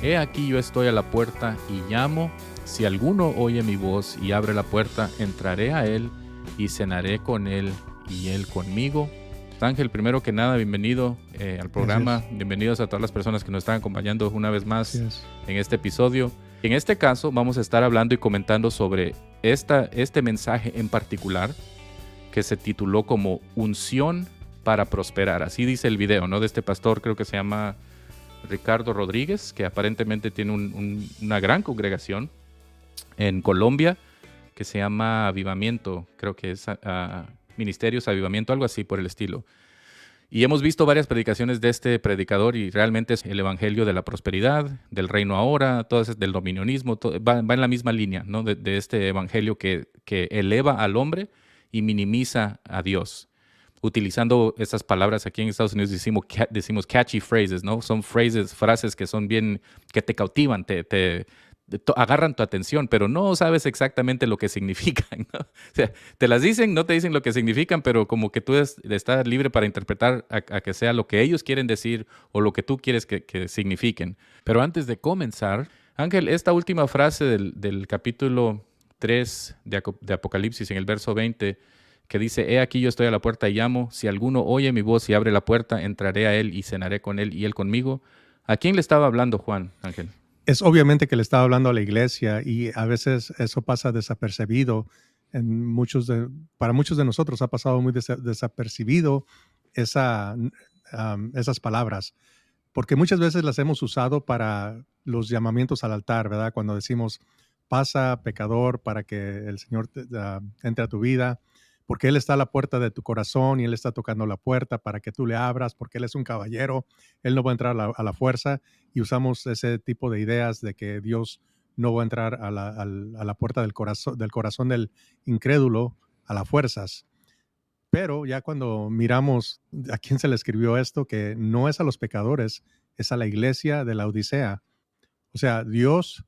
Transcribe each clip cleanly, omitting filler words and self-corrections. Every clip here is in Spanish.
He aquí yo estoy a la puerta y llamo. Si alguno oye mi voz y abre la puerta, entraré a él y cenaré con él y él conmigo. Ángel, primero que nada, bienvenido al Así programa. es, Bienvenidos a todas las personas que nos están acompañando una vez así más es. en este episodio. En este caso, vamos a estar hablando y comentando sobre este mensaje en particular que se tituló como Unción para prosperar. Así dice el video, ¿no? De este pastor, creo que se llama Ricardo Rodríguez, que aparentemente tiene una gran congregación en Colombia que se llama Avivamiento, creo que es Ministerios Avivamiento, algo así por el estilo. Y hemos visto varias predicaciones de este predicador y realmente es el evangelio de la prosperidad, del reino ahora, todo eso, del dominionismo, va en la misma línea, ¿no? De este evangelio que eleva al hombre y minimiza a Dios. Utilizando estas palabras aquí en Estados Unidos decimos catchy phrases, ¿no? Son frases que son bien, que te cautivan, agarran tu atención, pero no sabes exactamente lo que significan, ¿no? O sea, te las dicen, no te dicen lo que significan, pero como que tú estás libre para interpretar a que sea lo que ellos quieren decir o lo que tú quieres que signifiquen. Pero antes de comenzar, Ángel, esta última frase del capítulo 3 de Apocalipsis, en el verso 20, que dice, he aquí yo estoy a la puerta y llamo, si alguno oye mi voz y abre la puerta, entraré a él y cenaré con él y él conmigo. ¿A quién le estaba hablando Juan, Ángel? Es obviamente que le estaba hablando a la iglesia y a veces eso pasa desapercibido. Para muchos de nosotros ha pasado muy desapercibido esa, esas palabras, porque muchas veces las hemos usado para los llamamientos al altar, ¿verdad? Cuando decimos, pasa, pecador, para que el Señor entre a tu vida, porque Él está a la puerta de tu corazón y Él está tocando la puerta para que tú le abras, porque Él es un caballero, Él no va a entrar a la fuerza, y usamos ese tipo de ideas de que Dios no va a entrar a la puerta del corazón del incrédulo a las fuerzas. Pero ya cuando miramos a quién se le escribió esto, que no es a los pecadores, es a la iglesia de la Odisea. O sea, Dios,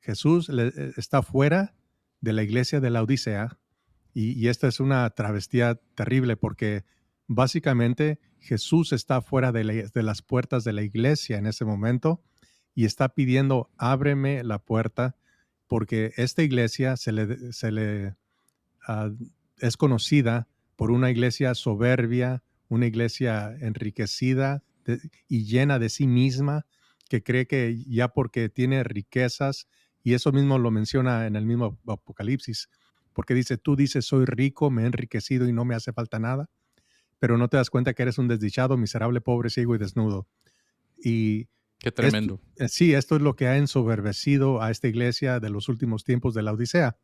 Jesús está fuera de la iglesia de la Odisea y esta es una travestía terrible porque básicamente Jesús está fuera de las puertas de la iglesia en ese momento y está pidiendo, ábreme la puerta porque esta iglesia ah, es conocida por una iglesia soberbia, una iglesia enriquecida y llena de sí misma, que cree que ya porque tiene riquezas, y eso mismo lo menciona en el mismo Apocalipsis, porque dice, tú dices, soy rico, me he enriquecido y no me hace falta nada, pero no te das cuenta que eres un desdichado, miserable, pobre, ciego y desnudo. Y Qué tremendo. sí, esto es lo que ha ensoberbecido a esta iglesia de los últimos tiempos de la Odisea.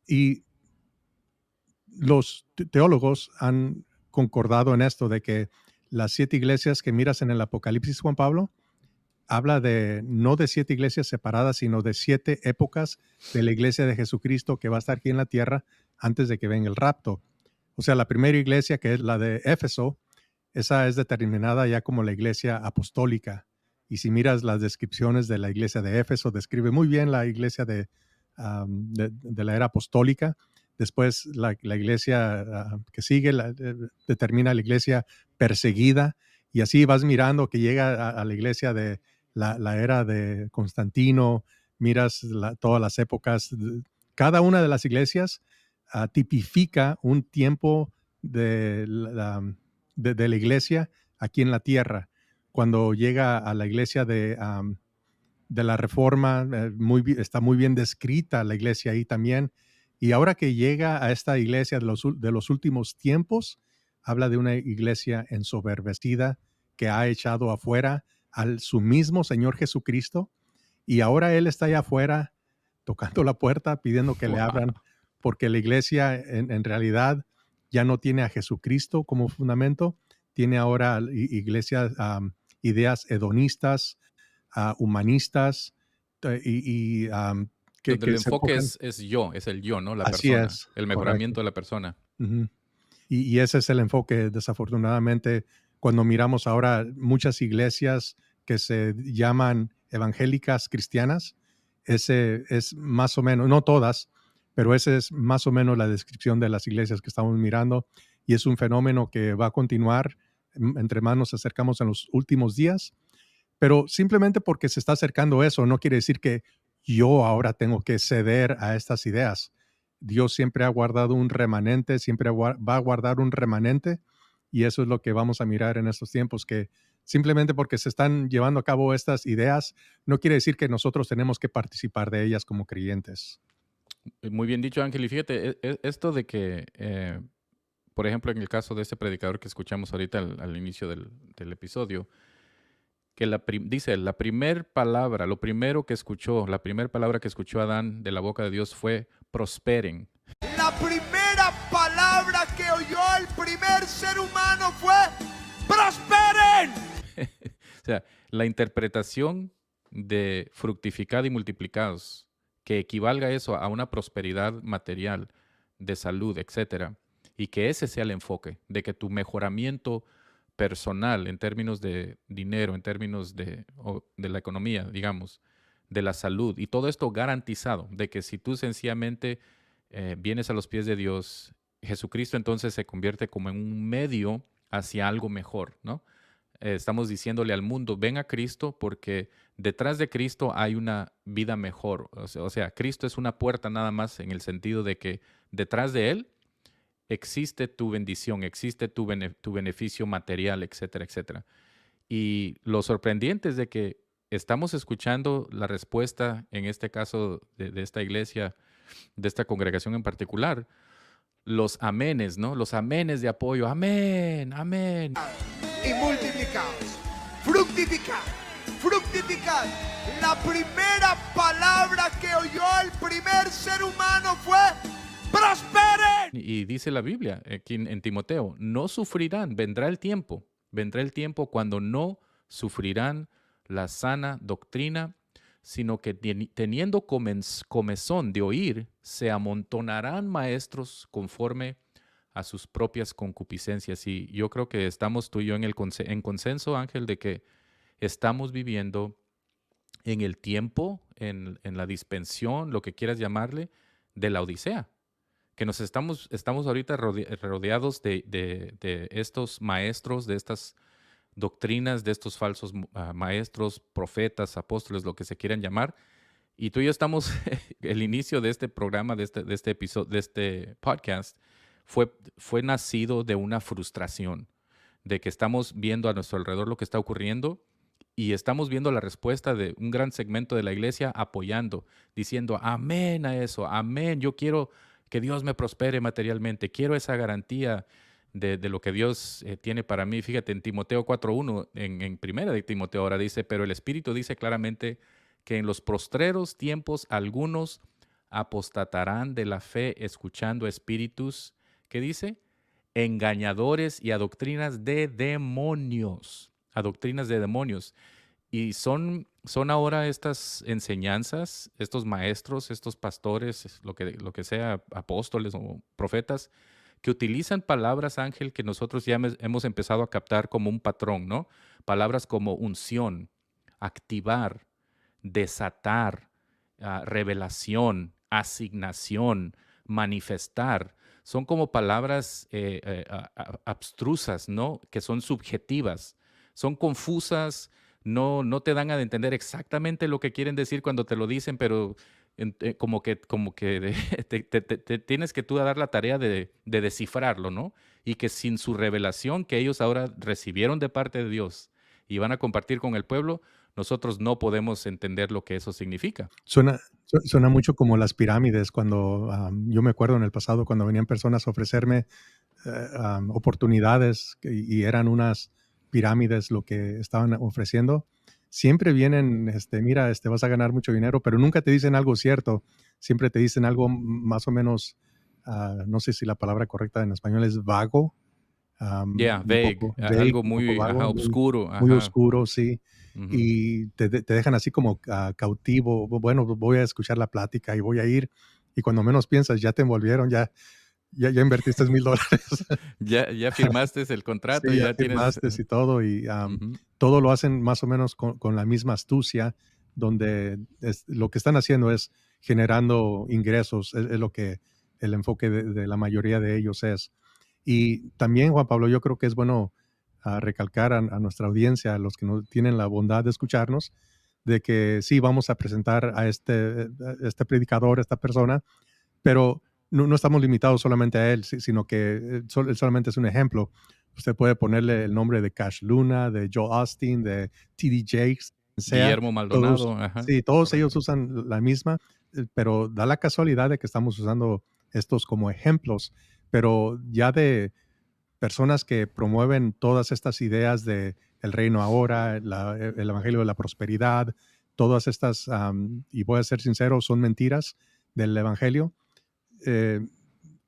Y los teólogos han concordado en esto de que las 7 iglesias que miras en el Apocalipsis, Juan Pablo, habla de no de 7 iglesias separadas, sino de 7 épocas de la iglesia de Jesucristo que va a estar aquí en la tierra antes de que venga el rapto. O sea, la primera iglesia, que es la de Éfeso, esa es determinada ya como la iglesia apostólica. Y si miras las descripciones de la iglesia de Éfeso, describe muy bien la iglesia de la era apostólica. Después la iglesia que sigue determina la iglesia perseguida. Y así vas mirando que llega a la iglesia de la era de Constantino, miras todas las épocas. Cada una de las iglesias tipifica un tiempo de la iglesia aquí en la tierra. Cuando llega a la iglesia de la Reforma, está muy bien descrita la iglesia ahí también. Y ahora que llega a esta iglesia de los últimos tiempos, habla de una iglesia ensoberbecida que ha echado afuera su mismo Señor Jesucristo. Y ahora Él está allá afuera tocando la puerta, pidiendo que le Wow. abran, porque la iglesia en realidad ya no tiene a Jesucristo como fundamento, tiene ahora iglesias, ideas hedonistas, humanistas, Donde el que se enfoque enfocan. es yo, es el yo, ¿no? La Así persona, es, el correcto. mejoramiento de la persona. Ujú. Y ese es el enfoque, desafortunadamente, cuando miramos ahora muchas iglesias que se llaman evangélicas cristianas, ese es más o menos, no todas, pero ese es más o menos la descripción de las iglesias que estamos mirando y es un fenómeno que va a continuar entre más nos acercamos en los últimos días, Pero simplemente porque se está acercando eso, no quiere decir que yo ahora tengo que ceder a estas ideas. Dios siempre ha guardado un remanente, siempre va a guardar un remanente, y eso es lo que vamos a mirar en estos tiempos, que simplemente porque se están llevando a cabo estas ideas, no quiere decir que nosotros tenemos que participar de ellas como creyentes. Muy bien dicho, Ángel. Y fíjate, esto de que, por ejemplo, en el caso de este predicador que escuchamos ahorita al inicio del episodio, que dice, la primera palabra, lo primero que escuchó, la primera palabra que escuchó Adán de la boca de Dios fue prosperen. La primera palabra que oyó el primer ser humano fue prosperen. O sea, la interpretación de fructificad y multiplicados, que equivalga eso a una prosperidad material, de salud, etcétera, y que ese sea el enfoque, de que tu mejoramiento personal en términos de dinero, en términos de la economía, digamos, de la salud, y todo esto garantizado, de que si tú sencillamente vienes a los pies de Dios, Jesucristo entonces se convierte como en un medio hacia algo mejor, ¿no? Estamos diciéndole al mundo, ven a Cristo porque detrás de Cristo hay una vida mejor. O sea, Cristo es una puerta nada más en el sentido de que detrás de Él existe tu bendición, existe tu beneficio material, etcétera, etcétera. Y lo sorprendente es de que estamos escuchando la respuesta, en este caso de esta iglesia, de esta congregación en particular, los amenes, ¿no? Los amenes de apoyo. Amén, amén. Y multiplicados, fructificad, fructificad. La primera palabra que oyó el primer ser humano fue prosperen. Y dice la Biblia aquí en Timoteo, no sufrirán, vendrá el tiempo cuando no sufrirán la sana doctrina, sino que teniendo comezón de oír, se amontonarán maestros conforme a sus propias concupiscencias. Y yo creo que estamos tú y yo en consenso, Ángel, de que estamos viviendo en el tiempo, en la dispensión, lo que quieras llamarle, de la Odisea. Que estamos ahorita rodeados de estos maestros, de estas doctrinas, de estos falsos maestros, profetas, apóstoles, lo que se quieran llamar. Y tú y yo estamos, el inicio de este programa, de este episodio, de este podcast, fue nacido de una frustración, de que estamos viendo a nuestro alrededor lo que está ocurriendo y estamos viendo la respuesta de un gran segmento de la iglesia apoyando, diciendo amén a eso, amén, yo quiero que Dios me prospere materialmente, quiero esa garantía de lo que Dios tiene para mí. Fíjate, en Timoteo 4.1, en primera de Timoteo ahora dice, pero el Espíritu dice claramente que en los postreros tiempos algunos apostatarán de la fe escuchando espíritus, ¿qué dice? Engañadores y a doctrinas de demonios, a doctrinas de demonios. Y son ahora estas enseñanzas, estos maestros, estos pastores, lo que sea, apóstoles o profetas, que utilizan palabras, Ángel, que nosotros ya hemos empezado a captar como un patrón, ¿no? Palabras como unción, activar, desatar, revelación, asignación, manifestar. Son como palabras abstrusas, ¿no? Que son subjetivas, son confusas, no te dan a entender exactamente lo que quieren decir cuando te lo dicen, pero como que te tienes que tú dar la tarea de descifrarlo, ¿no? Y que sin su revelación que ellos ahora recibieron de parte de Dios y van a compartir con el pueblo, nosotros no podemos entender lo que eso significa. Suena mucho como las pirámides, cuando yo me acuerdo en el pasado cuando venían personas a ofrecerme oportunidades y eran unas pirámides lo que estaban ofreciendo. Siempre vienen, mira, vas a ganar mucho dinero, pero nunca te dicen algo cierto. Siempre te dicen algo más o menos, no sé si la palabra correcta en español es vago, Yeah, un vague, poco vague, algo un poco muy vago, oscuro, muy ajá. oscuro, sí. Ujú. Y te dejan así como cautivo. Bueno, voy a escuchar la plática y voy a ir. Y cuando menos piensas, ya te envolvieron, ya invertiste $1,000. Ya firmaste el contrato, Sí, ya ya tienes. firmaste y todo, y Ujú. todo lo hacen más o menos con la misma astucia, donde lo que están haciendo es generando ingresos, es lo que el enfoque de la mayoría de ellos es. Y también, Juan Pablo, yo creo que es bueno recalcar a nuestra audiencia, a los que no tienen la bondad de escucharnos, de que sí, vamos a presentar a este predicador, a esta persona, pero no estamos limitados solamente a él, sino que él solamente es un ejemplo. Usted puede ponerle el nombre de Cash Luna, de Joel Austin, de T.D. Jakes, quien sea. Guillermo Todos, Maldonado, ajá, sí, todos ellos correcto. usan la misma, pero da la casualidad de que estamos usando estos como ejemplos, pero ya de personas que promueven todas estas ideas de el reino ahora, el evangelio de la prosperidad, todas estas, y voy a ser sincero, son mentiras del evangelio. eh,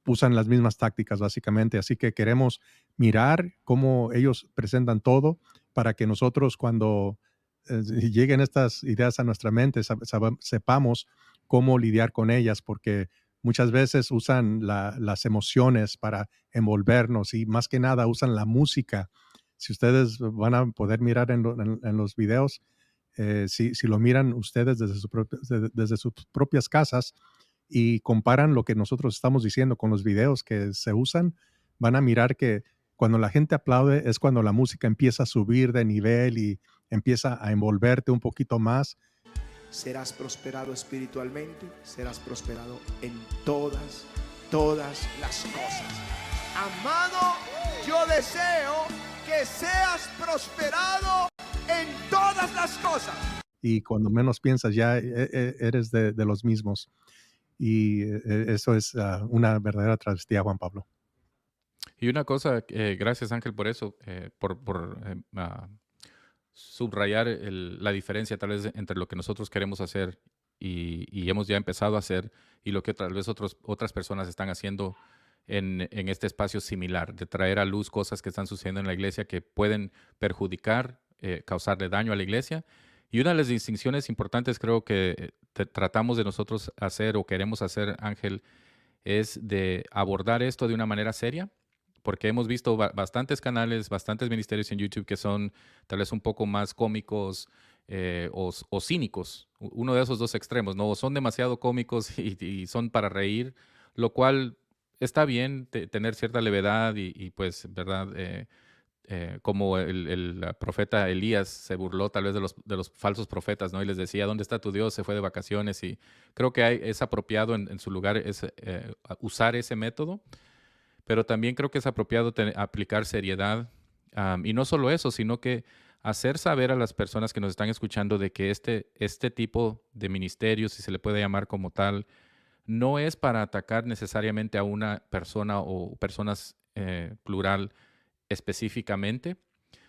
Usan las mismas tácticas básicamente, así que queremos mirar cómo ellos presentan todo para que nosotros cuando lleguen estas ideas a nuestra mente sepamos cómo lidiar con ellas, porque muchas veces usan las emociones para envolvernos y más que nada usan la música. Si ustedes van a poder mirar en los videos, si lo miran ustedes desde sus propias casas, y comparan lo que nosotros estamos diciendo con los videos que se usan, van a mirar que cuando la gente aplaude es cuando la música empieza a subir de nivel y empieza a envolverte un poquito más. Serás prosperado espiritualmente, serás prosperado en todas las cosas. Amado, yo deseo que seas prosperado en todas las cosas. Y cuando menos piensas ya eres de los mismos. Y eso es una verdadera travestía, Juan Pablo. Y una cosa, gracias Ángel por eso, subrayar la diferencia tal vez entre lo que nosotros queremos hacer y hemos ya empezado a hacer y lo que tal vez otras personas están haciendo en este espacio similar, de traer a luz cosas que están sucediendo en la iglesia que pueden perjudicar, causarle daño a la iglesia. Y una de las distinciones importantes creo que tratamos de nosotros hacer o queremos hacer, Ángel, es de abordar esto de una manera seria, porque hemos visto bastantes canales, bastantes ministerios en YouTube que son tal vez un poco más cómicos o cínicos. Uno de esos dos extremos, ¿no? O son demasiado cómicos y son para reír, lo cual está bien, tener cierta levedad y pues, ¿verdad? Como el profeta Elías se burló tal vez de los falsos profetas, ¿no? Y les decía, ¿dónde está tu Dios? Se fue de vacaciones. Y creo que es apropiado en su lugar usar ese método, pero también creo que es apropiado aplicar seriedad. Y no solo eso, sino que hacer saber a las personas que nos están escuchando de que este tipo de ministerio, si se le puede llamar como tal, no es para atacar necesariamente a una persona o personas plural específicamente,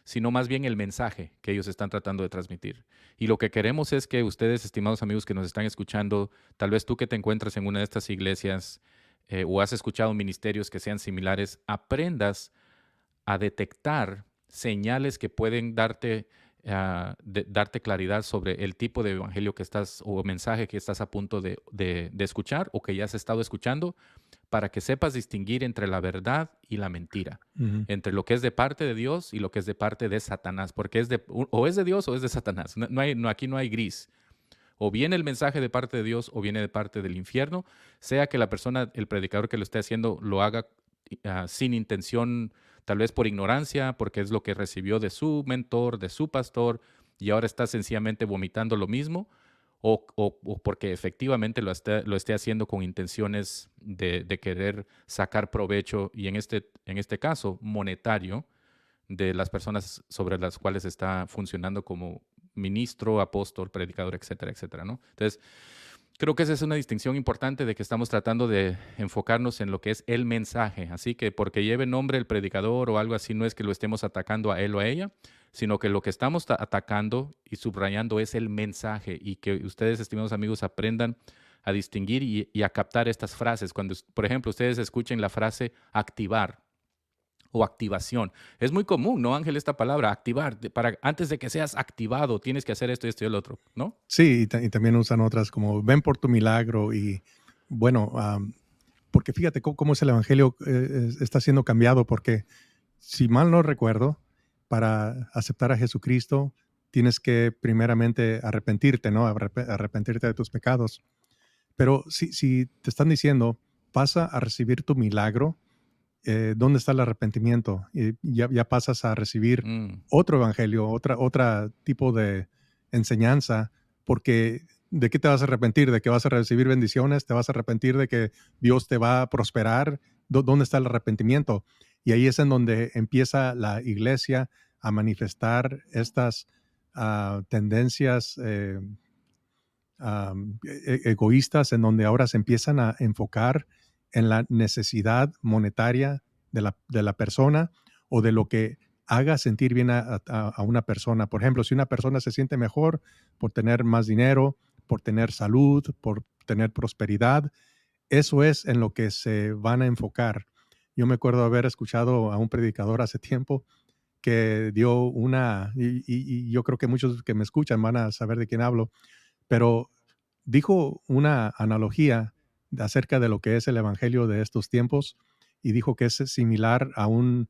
sino más bien el mensaje que ellos están tratando de transmitir. Y lo que queremos es que ustedes, estimados amigos que nos están escuchando, tal vez tú que te encuentras en una de estas iglesias o has escuchado ministerios que sean similares, aprendas a detectar señales que pueden darte claridad sobre el tipo de evangelio que estás o mensaje que estás a punto de escuchar o que ya has estado escuchando, para que sepas distinguir entre la verdad y la mentira, Ujú. entre lo que es de parte de Dios y lo que es de parte de Satanás, porque o es de Dios o es de Satanás. Aquí no hay gris. O viene el mensaje de parte de Dios o viene de parte del infierno, sea que la persona, el predicador que lo esté haciendo, lo haga sin intención, tal vez por ignorancia, porque es lo que recibió de su mentor, de su pastor, y ahora está sencillamente vomitando lo mismo, o porque efectivamente lo esté haciendo con intenciones de querer sacar provecho, y en este caso, monetario, de las personas sobre las cuales está funcionando como ministro, apóstol, predicador, etcétera, etcétera, ¿no? Entonces, creo que esa es una distinción importante de que estamos tratando de enfocarnos en lo que es el mensaje. Así que porque lleve nombre el predicador o algo así, no es que lo estemos atacando a él o a ella, sino que lo que estamos atacando y subrayando es el mensaje, y que ustedes, estimados amigos, aprendan a distinguir y a captar estas frases. Cuando, por ejemplo, ustedes escuchen la frase activar o activación. Es muy común, ¿no, Ángel? Esta palabra, activar. Antes de que seas activado, tienes que hacer esto y esto y el otro, ¿no? Sí, y también usan otras como ven por tu milagro y bueno, porque fíjate cómo es el evangelio está siendo cambiado, porque si mal no recuerdo, para aceptar a Jesucristo tienes que primeramente arrepentirte, ¿no? Arrepentirte de tus pecados. Pero si te están diciendo, pasa a recibir tu milagro, ¿dónde está el arrepentimiento? Y ya pasas a recibir Mm. otro evangelio, otra tipo de enseñanza, porque ¿de qué te vas a arrepentir? ¿De que vas a recibir bendiciones? ¿Te vas a arrepentir de que Dios te va a prosperar? ¿Dónde está el arrepentimiento? Y ahí es en donde empieza la iglesia a manifestar estas tendencias egoístas, en donde ahora se empiezan a enfocar en la necesidad monetaria de la persona o de lo que haga sentir bien a una persona. Por ejemplo, si una persona se siente mejor por tener más dinero, por tener salud, por tener prosperidad, eso es en lo que se van a enfocar. Yo me acuerdo haber escuchado a un predicador hace tiempo que dio y yo creo que muchos que me escuchan van a saber de quién hablo, pero dijo una analogía acerca de lo que es el evangelio de estos tiempos y dijo que es similar a un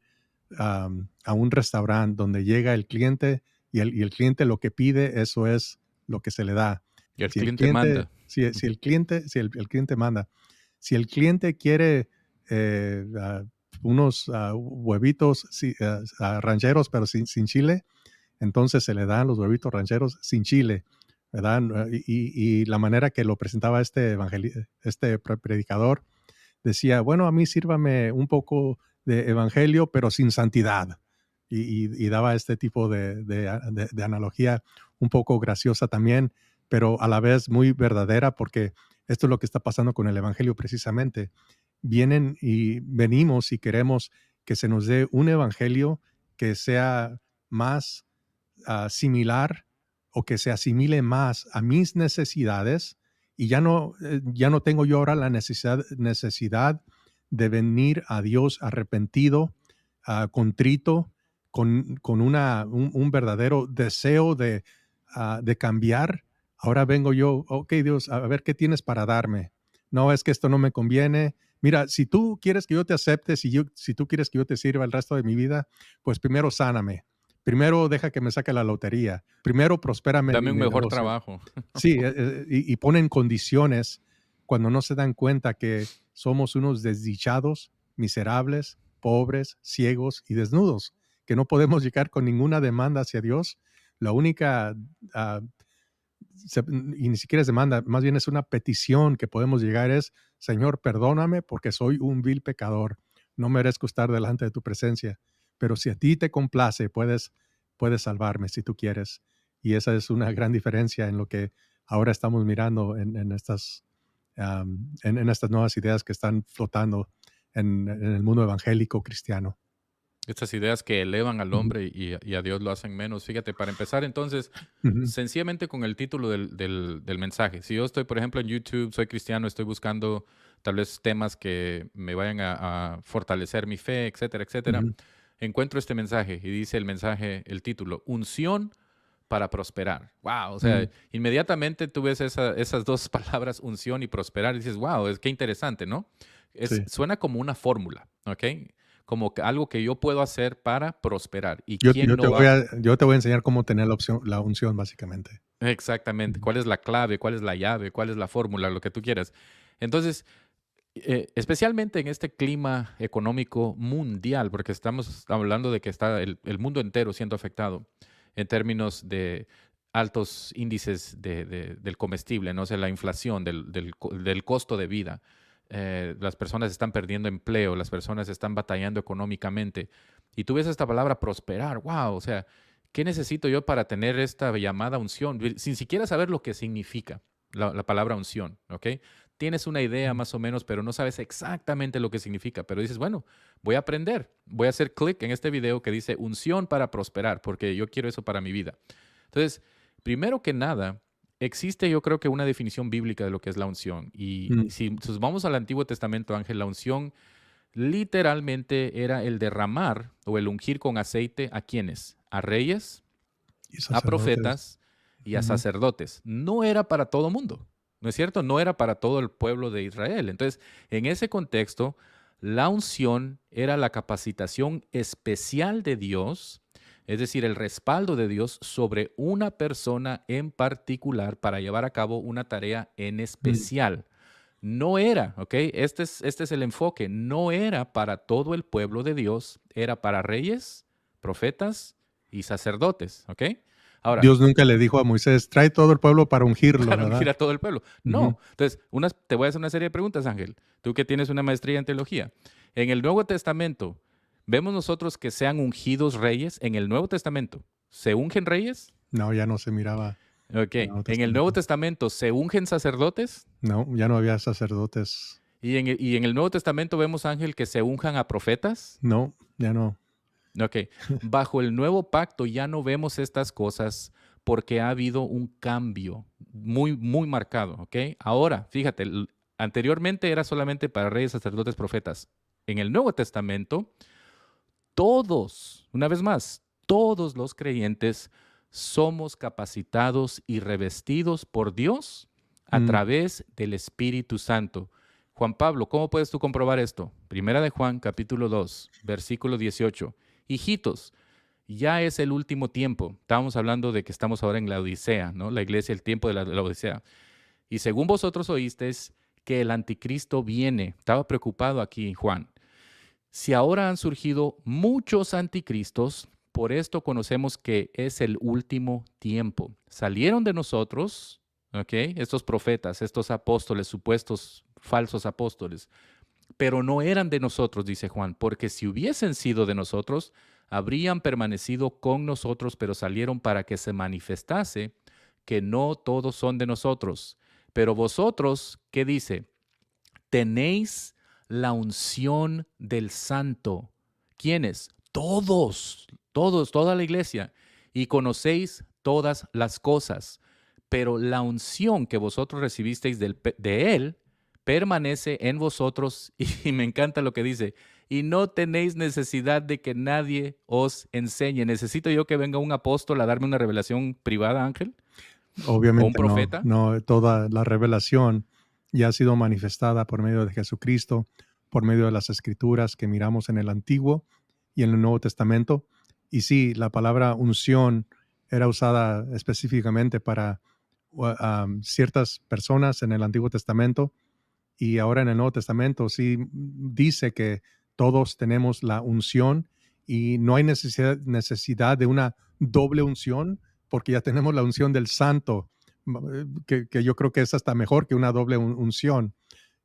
restaurante donde llega el cliente y el cliente lo que pide, eso es lo que se le da. Y el Si el cliente cliente, manda. si el cliente manda, si el cliente quiere unos huevitos rancheros, pero sin chile, entonces se le dan los huevitos rancheros sin chile, ¿verdad? Y la manera que lo presentaba este predicador decía, bueno, a mí sírvame un poco de evangelio, pero sin santidad. Y daba este tipo de analogía un poco graciosa también, pero a la vez muy verdadera, porque esto es lo que está pasando con el evangelio precisamente. Venimos y queremos que se nos dé un evangelio que sea más similar o que se asimile más a mis necesidades y ya no tengo yo ahora la necesidad de venir a Dios arrepentido, contrito, con un verdadero deseo de cambiar. Ahora vengo yo, ok Dios, a ver qué tienes para darme. No, es que esto no me conviene. Mira, si tú quieres que yo te acepte, si tú quieres que yo te sirva el resto de mi vida, pues primero sáname. Primero deja que me saque la lotería. Primero prospérame Dame un mi mejor negocio. trabajo. Sí, y ponen condiciones cuando no se dan cuenta que somos unos desdichados, miserables, pobres, ciegos y desnudos, que no podemos llegar con ninguna demanda hacia Dios. La única, ah, y ni siquiera es demanda, más bien es una petición que podemos llegar es, Señor, perdóname porque soy un vil pecador, no merezco estar delante de tu presencia, pero si a ti te complace, puedes salvarme si tú quieres. Y esa es una gran diferencia en lo que ahora estamos mirando en estas nuevas ideas que están flotando en el mundo evangélico cristiano. Estas ideas que elevan al Ujú, hombre y a Dios lo hacen menos. Fíjate, para empezar entonces, ujú, sencillamente con el título del mensaje. Si yo estoy, por ejemplo, en YouTube, soy cristiano, estoy buscando tal vez temas que me vayan a fortalecer mi fe, etcétera, etcétera, ujú, encuentro este mensaje y dice el mensaje, el título, unción para prosperar. Wow, o sea, ujú, inmediatamente tú ves esas dos palabras, unción y prosperar, y dices, wow, es que interesante, ¿no? sí. Suena como una fórmula, ¿ok? Como que algo que yo puedo hacer para prosperar. ¿Y Yo, quién yo te no voy va? yo te voy a enseñar cómo tener la unción, básicamente. Exactamente. Ujú, ¿Cuál es la clave? ¿Cuál es la llave? ¿Cuál es la fórmula? Lo que tú quieras. Entonces, especialmente en este clima económico mundial, porque estamos hablando de que está el mundo entero siendo afectado en términos de altos índices del comestible, ¿no? O sea, la inflación, del costo de vida. Las personas están perdiendo empleo, las personas están batallando económicamente. Y tú ves esta palabra prosperar, wow, o sea, ¿qué necesito yo para tener esta llamada unción? Sin siquiera saber lo que significa la palabra unción, ¿ok? Tienes una idea ujú, más o menos, pero no sabes exactamente lo que significa. Pero dices, bueno, voy a aprender. Voy a hacer clic en este video que dice unción para prosperar, porque yo quiero eso para mi vida. Entonces, primero que nada, existe yo creo que una definición bíblica de lo que es la unción. Y mm, si nos vamos al Antiguo Testamento, Ángel, la unción literalmente era el derramar o el ungir con aceite a quienes, a reyes, y a sacerdotes. profetas y a Ujú, sacerdotes. No era para todo mundo, ¿no es cierto? No era para todo el pueblo de Israel. Entonces, en ese contexto, la unción era la capacitación especial de Dios, es decir, el respaldo de Dios sobre una persona en particular para llevar a cabo una tarea en mm, especial. No era, ¿ok? Este es el enfoque. No era para todo el pueblo de Dios, era para reyes, profetas y sacerdotes, ¿ok? Ahora, Dios nunca le dijo a Moisés, trae todo el pueblo para ungirlo, para ungir ¿verdad? a todo el pueblo. Ujú. No. Entonces, te voy a hacer una serie de preguntas, Ángel. Tú que tienes una maestría en teología. En el Nuevo Testamento, ¿vemos nosotros que sean ungidos reyes? En el Nuevo Testamento, ¿se ungen reyes? No, ya no se miraba Ok. en el Nuevo En el Nuevo Testamento. Testamento, ¿se ungen sacerdotes? No, ya no había sacerdotes. Y en el Nuevo Testamento vemos, Ángel, que se unjan a profetas. No, ya no. Ok. Bajo el nuevo pacto ya no vemos estas cosas porque ha habido un cambio muy, muy marcado. Ok. Ahora, fíjate, anteriormente era solamente para reyes, sacerdotes, profetas. En el Nuevo Testamento, todos, una vez más, todos los creyentes somos capacitados y revestidos por Dios a Mm, través del Espíritu Santo. Juan Pablo, ¿cómo puedes tú comprobar esto? Primera de Juan, capítulo 2, versículo 18. Hijitos, ya es el último tiempo. Estábamos hablando de que estamos ahora en la Odisea, ¿no? La iglesia, el tiempo de la Odisea. Y según vosotros oísteis que el anticristo viene. Estaba preocupado aquí Juan. Si ahora han surgido muchos anticristos, por esto conocemos que es el último tiempo. Salieron de nosotros, ¿ok? Estos profetas, estos apóstoles, supuestos falsos apóstoles, pero no eran de nosotros, dice Juan, porque si hubiesen sido de nosotros, habrían permanecido con nosotros, pero salieron para que se manifestase que no todos son de nosotros. Pero vosotros, ¿qué dice? Tenéis la unción del Santo. ¿Quiénes? Todos, todos, toda la iglesia. Y conocéis todas las cosas. Pero la unción que vosotros recibisteis de Él permanece en vosotros. Y me encanta lo que dice. Y no tenéis necesidad de que nadie os enseñe. ¿Necesito yo que venga un apóstol a darme una revelación privada, Ángel? ¿O un obviamente no, profeta? no, toda la revelación ya ha sido manifestada por medio de Jesucristo, por medio de las escrituras que miramos en el Antiguo y en el Nuevo Testamento. Y sí, la palabra unción era usada específicamente para ciertas personas en el Antiguo Testamento, y ahora en el Nuevo Testamento sí dice que todos tenemos la unción y no hay necesidad de una doble unción, porque ya tenemos la unción del Santo, que yo creo que es hasta mejor que una doble unción.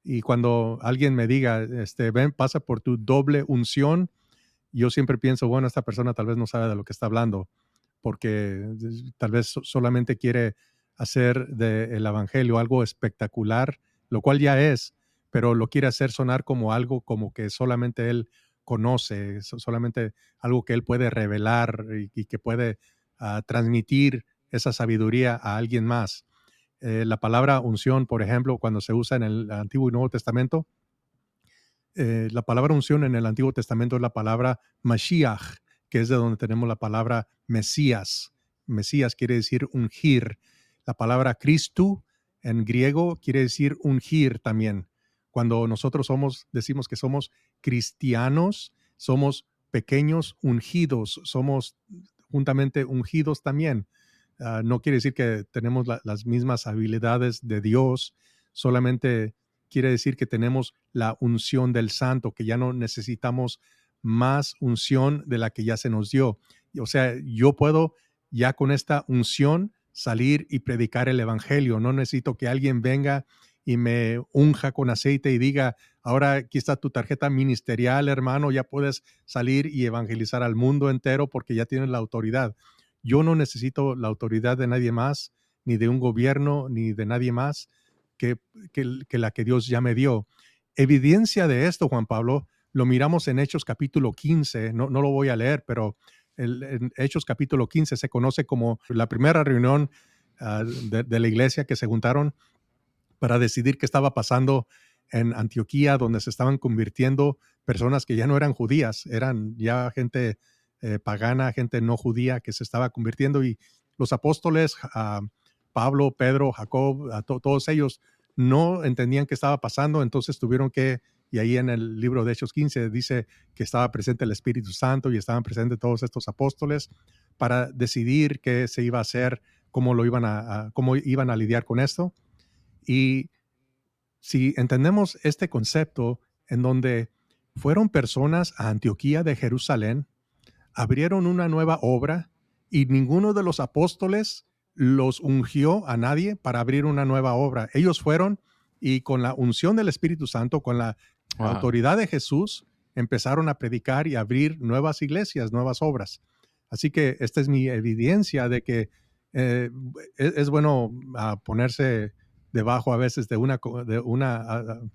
Y cuando alguien me diga, ven, pasa por tu doble unción, yo siempre pienso, bueno, esta persona tal vez no sabe de lo que está hablando, porque tal vez solamente quiere hacer del evangelio algo espectacular, lo cual ya es, pero lo quiere hacer sonar como algo como que solamente él conoce, solamente algo que él puede revelar y que puede transmitir esa sabiduría a alguien más. La palabra unción, por ejemplo, cuando se usa en el Antiguo y Nuevo Testamento, la palabra unción en el Antiguo Testamento es la palabra Mashiach, que es de donde tenemos la palabra Mesías. Mesías quiere decir ungir. La palabra Cristo en griego quiere decir ungir también. Cuando nosotros decimos que somos cristianos, somos pequeños ungidos, somos juntamente ungidos también. No quiere decir que tenemos las mismas habilidades de Dios, solamente quiere decir que tenemos la unción del Santo, que ya no necesitamos más unción de la que ya se nos dio. O sea, yo puedo ya con esta unción salir y predicar el Evangelio. No necesito que alguien venga y me unja con aceite y diga, ahora aquí está tu tarjeta ministerial, hermano, ya puedes salir y evangelizar al mundo entero porque ya tienes la autoridad. Yo no necesito la autoridad de nadie más, ni de un gobierno, ni de nadie más que la que Dios ya me dio. Evidencia de esto, Juan Pablo, lo miramos en Hechos capítulo 15, no lo voy a leer, pero en Hechos capítulo 15 se conoce como la primera reunión de la iglesia que se juntaron para decidir qué estaba pasando en Antioquía, donde se estaban convirtiendo personas que ya no eran judías, eran ya gente pagana, gente no judía que se estaba convirtiendo, y los apóstoles, Pablo, Pedro, Jacob, todos ellos no entendían qué estaba pasando, entonces tuvieron que, y ahí en el libro de Hechos 15 dice que estaba presente el Espíritu Santo y estaban presentes todos estos apóstoles para decidir qué se iba a hacer, cómo iban a lidiar con esto. Y Si entendemos este concepto en donde fueron personas a Antioquía de Jerusalén, abrieron una nueva obra y ninguno de los apóstoles los ungió a nadie para abrir una nueva obra. Ellos fueron y con la unción del Espíritu Santo, con la Wow. autoridad de Jesús, empezaron a predicar y abrir nuevas iglesias, nuevas obras. Así que esta es mi evidencia de que eh, es bueno ponerse debajo a veces de una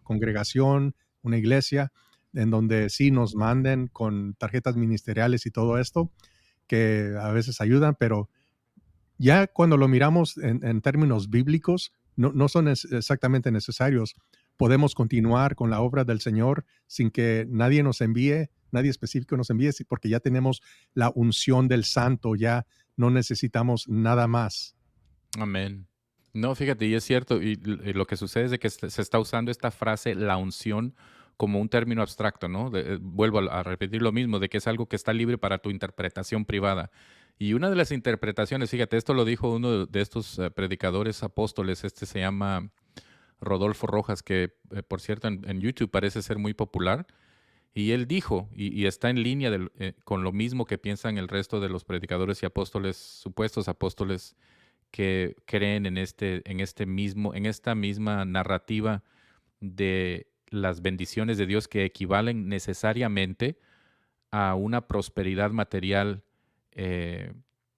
congregación, una iglesia, en donde sí nos manden con tarjetas ministeriales y todo esto, que a veces ayudan, pero ya cuando lo miramos en términos bíblicos, no son exactamente necesarios. Podemos continuar con la obra del Señor sin que nadie nos envíe, nadie específico nos envíe, porque ya tenemos la unción del Santo, ya no necesitamos nada más. Amén. No, fíjate, y es cierto, y lo que sucede es de que se está usando esta frase, la unción, como un término abstracto, ¿no? Vuelvo a repetir lo mismo, de que es algo que está libre para tu interpretación privada. Y una de las interpretaciones, fíjate, esto lo dijo uno de estos predicadores apóstoles, este se llama Rodolfo Rojas, que por cierto en YouTube parece ser muy popular. Y él dijo, y está en línea con lo mismo que piensan el resto de los predicadores y apóstoles, supuestos apóstoles que creen en esta misma narrativa de las bendiciones de Dios que equivalen necesariamente a una prosperidad material eh,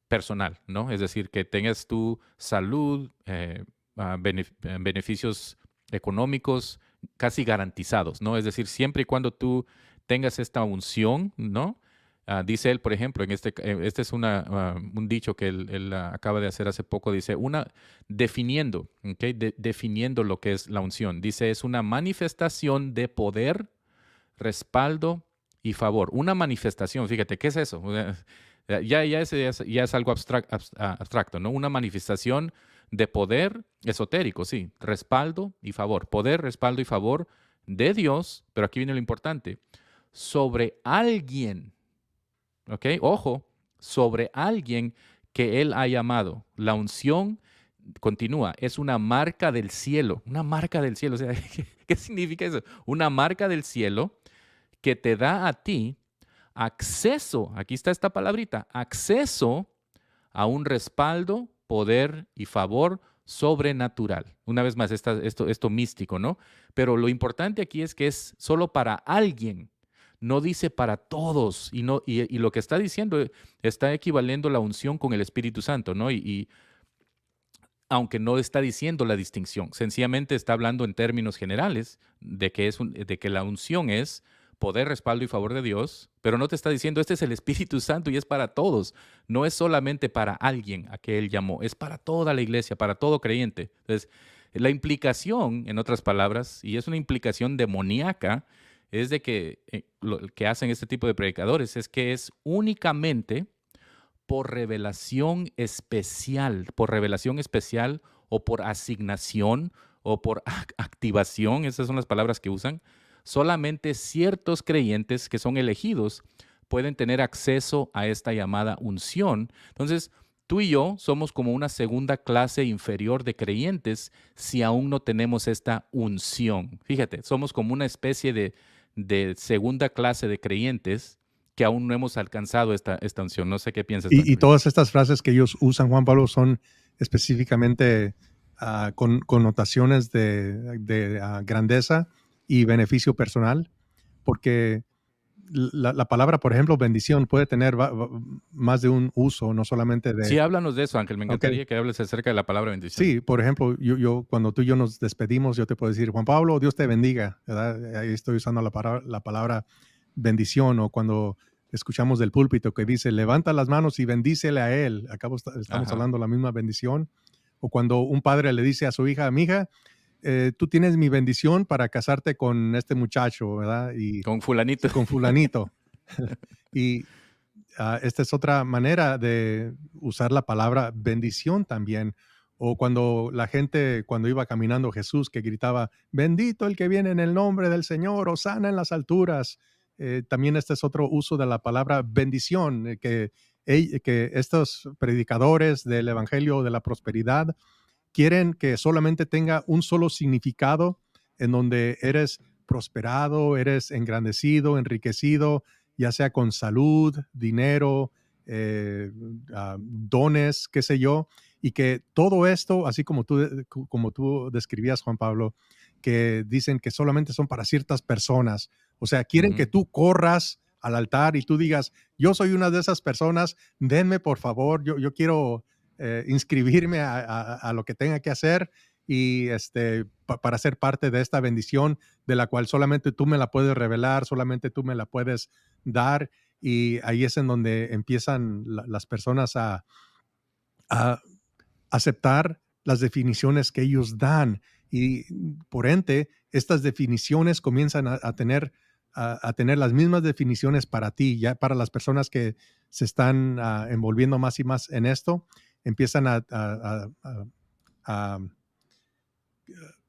personal, ¿no? Es decir, que tengas tu salud, beneficios económicos casi garantizados, ¿no? Es decir, siempre y cuando tú tengas esta unción, ¿no? Dice él, por ejemplo, este es un dicho que él acaba de hacer hace poco, dice, definiendo, ¿ok? Definiendo lo que es la unción. Dice, es una manifestación de poder, respaldo y favor. Una manifestación, fíjate, ¿qué es eso? O sea, ya es algo abstracto, ¿no? Una manifestación de poder esotérico, sí, respaldo y favor. Poder, respaldo y favor de Dios, pero aquí viene lo importante, sobre alguien, ¿ok? Ojo, sobre alguien que Él ha llamado. La unción, continúa, es una marca del cielo, una marca del cielo. O sea, ¿qué significa eso? Una marca del cielo que te da a ti acceso, aquí está esta palabrita, acceso a un respaldo, poder y favor sobrenatural. Una vez más, esto místico, ¿no? Pero lo importante aquí es que es solo para alguien, no dice para todos, y lo que está diciendo está equivalendo la unción con el Espíritu Santo, ¿no? Y aunque no está diciendo la distinción, sencillamente está hablando en términos generales de que la unción es poder, respaldo y favor de Dios, pero no te está diciendo este es el Espíritu Santo y es para todos, no es solamente para alguien a que Él llamó, es para toda la iglesia, para todo creyente. Entonces, la implicación, en otras palabras, y es una implicación demoníaca, es de que lo que hacen este tipo de predicadores es que es únicamente por revelación especial o por asignación o por activación, esas son las palabras que usan, solamente ciertos creyentes que son elegidos pueden tener acceso a esta llamada unción. Entonces, tú y yo somos como una segunda clase inferior de creyentes si aún no tenemos esta unción. Fíjate, somos como una especie de segunda clase de creyentes que aún no hemos alcanzado esta unción. No sé qué piensas, Y Franklin. todas estas frases que ellos usan, Juan Pablo, son específicamente con connotaciones de grandeza y beneficio personal, porque la palabra, por ejemplo, bendición puede tener más de un uso, no solamente Sí, de, háblanos de eso, Ángel. Me ok, encantaría que hables acerca de la palabra bendición. sí, por ejemplo, cuando tú y yo nos despedimos, yo te puedo decir, Juan Pablo, Dios te bendiga, ¿verdad? Ahí estoy usando la palabra bendición, o cuando escuchamos del púlpito que dice, levanta las manos y bendícele a él. Acá estamos Ajá. hablando de la misma bendición. O cuando un padre le dice a su hija, mi hija, tú tienes mi bendición para casarte con este muchacho, ¿verdad? Y Con fulanito. sí, con fulanito. Y esta es otra manera de usar la palabra bendición también. O cuando la gente, cuando iba caminando Jesús, que gritaba, bendito el que viene en el nombre del Señor, hosana en las alturas. También este es otro uso de la palabra bendición, que estos predicadores del Evangelio de la Prosperidad quieren que solamente tenga un solo significado en donde eres prosperado, eres engrandecido, enriquecido, ya sea con salud, dinero, dones, qué sé yo, y que todo esto, así como tú describías, Juan Pablo, que dicen que solamente son para ciertas personas, o sea, quieren que Ujú. tú corras al altar y tú digas, yo soy una de esas personas, denme por favor, yo quiero inscribirme a lo que tenga que hacer y para ser parte de esta bendición de la cual solamente tú me la puedes revelar, solamente tú me la puedes dar. Y ahí es en donde empiezan las personas a aceptar las definiciones que ellos dan. Y por ende, estas definiciones comienzan a tener las mismas definiciones para ti, ya para las personas que se están envolviendo más y más en esto, empiezan a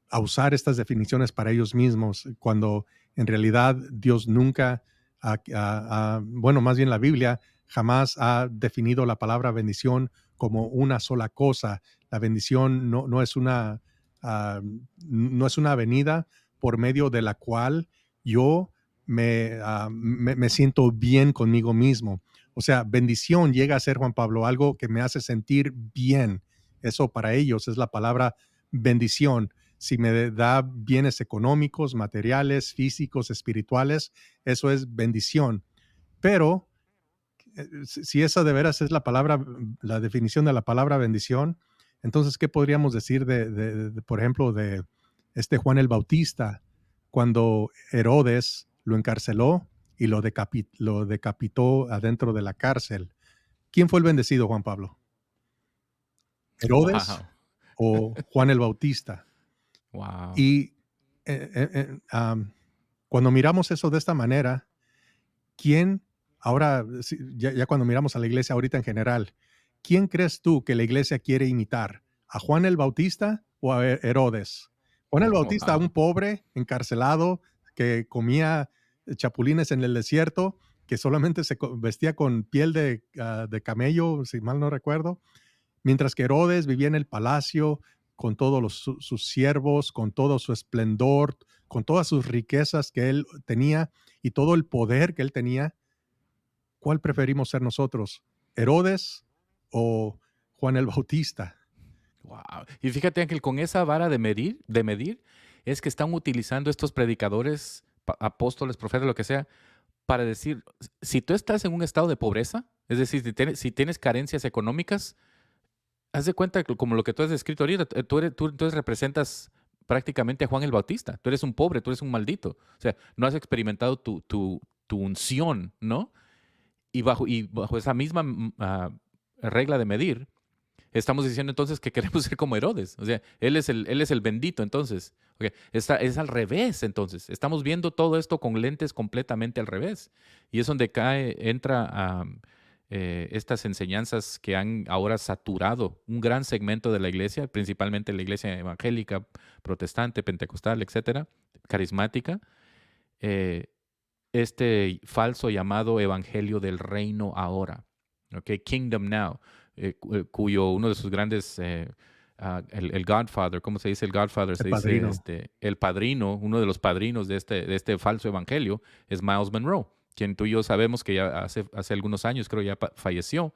a usar estas definiciones para ellos mismos, cuando en realidad Dios nunca, bueno, más bien la Biblia jamás ha definido la palabra bendición como una sola cosa. La bendición no es ah, no es una avenida por medio de la cual yo me siento bien conmigo mismo. O sea, bendición llega a ser, Juan Pablo, algo que me hace sentir bien. Eso para ellos es la palabra bendición. Si me da bienes económicos, materiales, físicos, espirituales, eso es bendición. Pero si esa de veras es la palabra, la definición de la palabra bendición, entonces, ¿qué podríamos decir por ejemplo, de este Juan el Bautista, cuando Herodes lo encarceló y lo decapitó adentro de la cárcel? ¿Quién fue el bendecido, Juan Pablo? ¿Herodes Wow, o Juan el Bautista? wow. Y cuando miramos eso de esta manera, ¿quién, ahora, ya cuando miramos a la iglesia ahorita en general, quién crees tú que la iglesia quiere imitar? ¿A Juan el Bautista o a Herodes? Juan el Bautista, un Wow. pobre encarcelado que comía chapulines en el desierto, que solamente vestía con piel de camello, si mal no recuerdo, mientras que Herodes vivía en el palacio con todos sus siervos, con todo su esplendor, con todas sus riquezas que él tenía y todo el poder que él tenía. ¿Cuál preferimos ser nosotros? ¿Herodes o Juan el Bautista? Wow. Y fíjate, Ángel, con esa vara de medir, es que están utilizando estos predicadores, apóstoles, profetas, lo que sea, para decir, si tú estás en un estado de pobreza, es decir, si tienes carencias económicas, haz de cuenta que como lo que tú has descrito ahorita, tú entonces representas prácticamente a Juan el Bautista. Tú eres un pobre, tú eres un maldito. O sea, no has experimentado tu unción, ¿no? Y bajo esa misma regla de medir, estamos diciendo entonces que queremos ser como Herodes. O sea, él es el bendito entonces. Ok, es al revés entonces. Estamos viendo todo esto con lentes completamente al revés. Y es donde entra estas enseñanzas que han ahora saturado un gran segmento de la iglesia, principalmente la iglesia evangélica, protestante, pentecostal, etcétera, carismática. eh, este falso llamado evangelio del reino ahora, ¿ok? Kingdom Now, cuyo uno de sus grandes, el Godfather, ¿cómo se dice el Godfather? El Se dice padrino. el padrino, uno de los padrinos de este falso evangelio es Miles Monroe, quien tú y yo sabemos que ya hace algunos años, creo, ya falleció,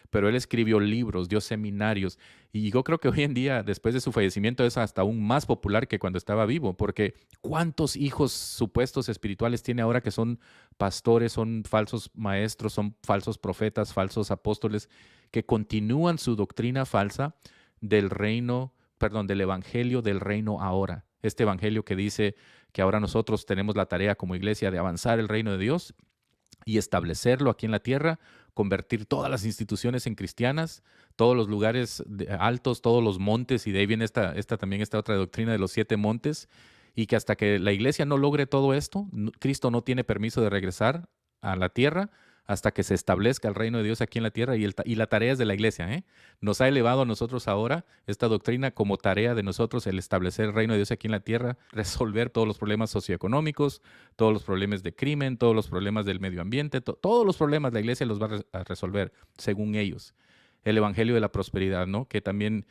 pero él escribió libros, dio seminarios, y yo creo que hoy en día, después de su fallecimiento, es hasta aún más popular que cuando estaba vivo, porque ¿cuántos hijos supuestos espirituales tiene ahora que son pastores, son falsos maestros, son falsos profetas, falsos apóstoles, que continúan su doctrina falsa del reino, perdón, del evangelio del reino ahora? Este evangelio que dice que ahora nosotros tenemos la tarea como iglesia de avanzar el reino de Dios y establecerlo aquí en la tierra, convertir todas las instituciones en cristianas, todos los lugares altos, todos los montes, y de ahí viene también esta otra doctrina de los 7 montes, y que hasta que la iglesia no logre todo esto, Cristo no tiene permiso de regresar a la tierra hasta que se establezca el reino de Dios aquí en la tierra, y la tarea es de la iglesia, ¿eh? Nos ha elevado a nosotros ahora esta doctrina como tarea de nosotros el establecer el reino de Dios aquí en la tierra, resolver todos los problemas socioeconómicos, todos los problemas de crimen, todos los problemas del medio ambiente, todos los problemas la iglesia los va a resolver según ellos. El evangelio de la prosperidad, ¿no? Que también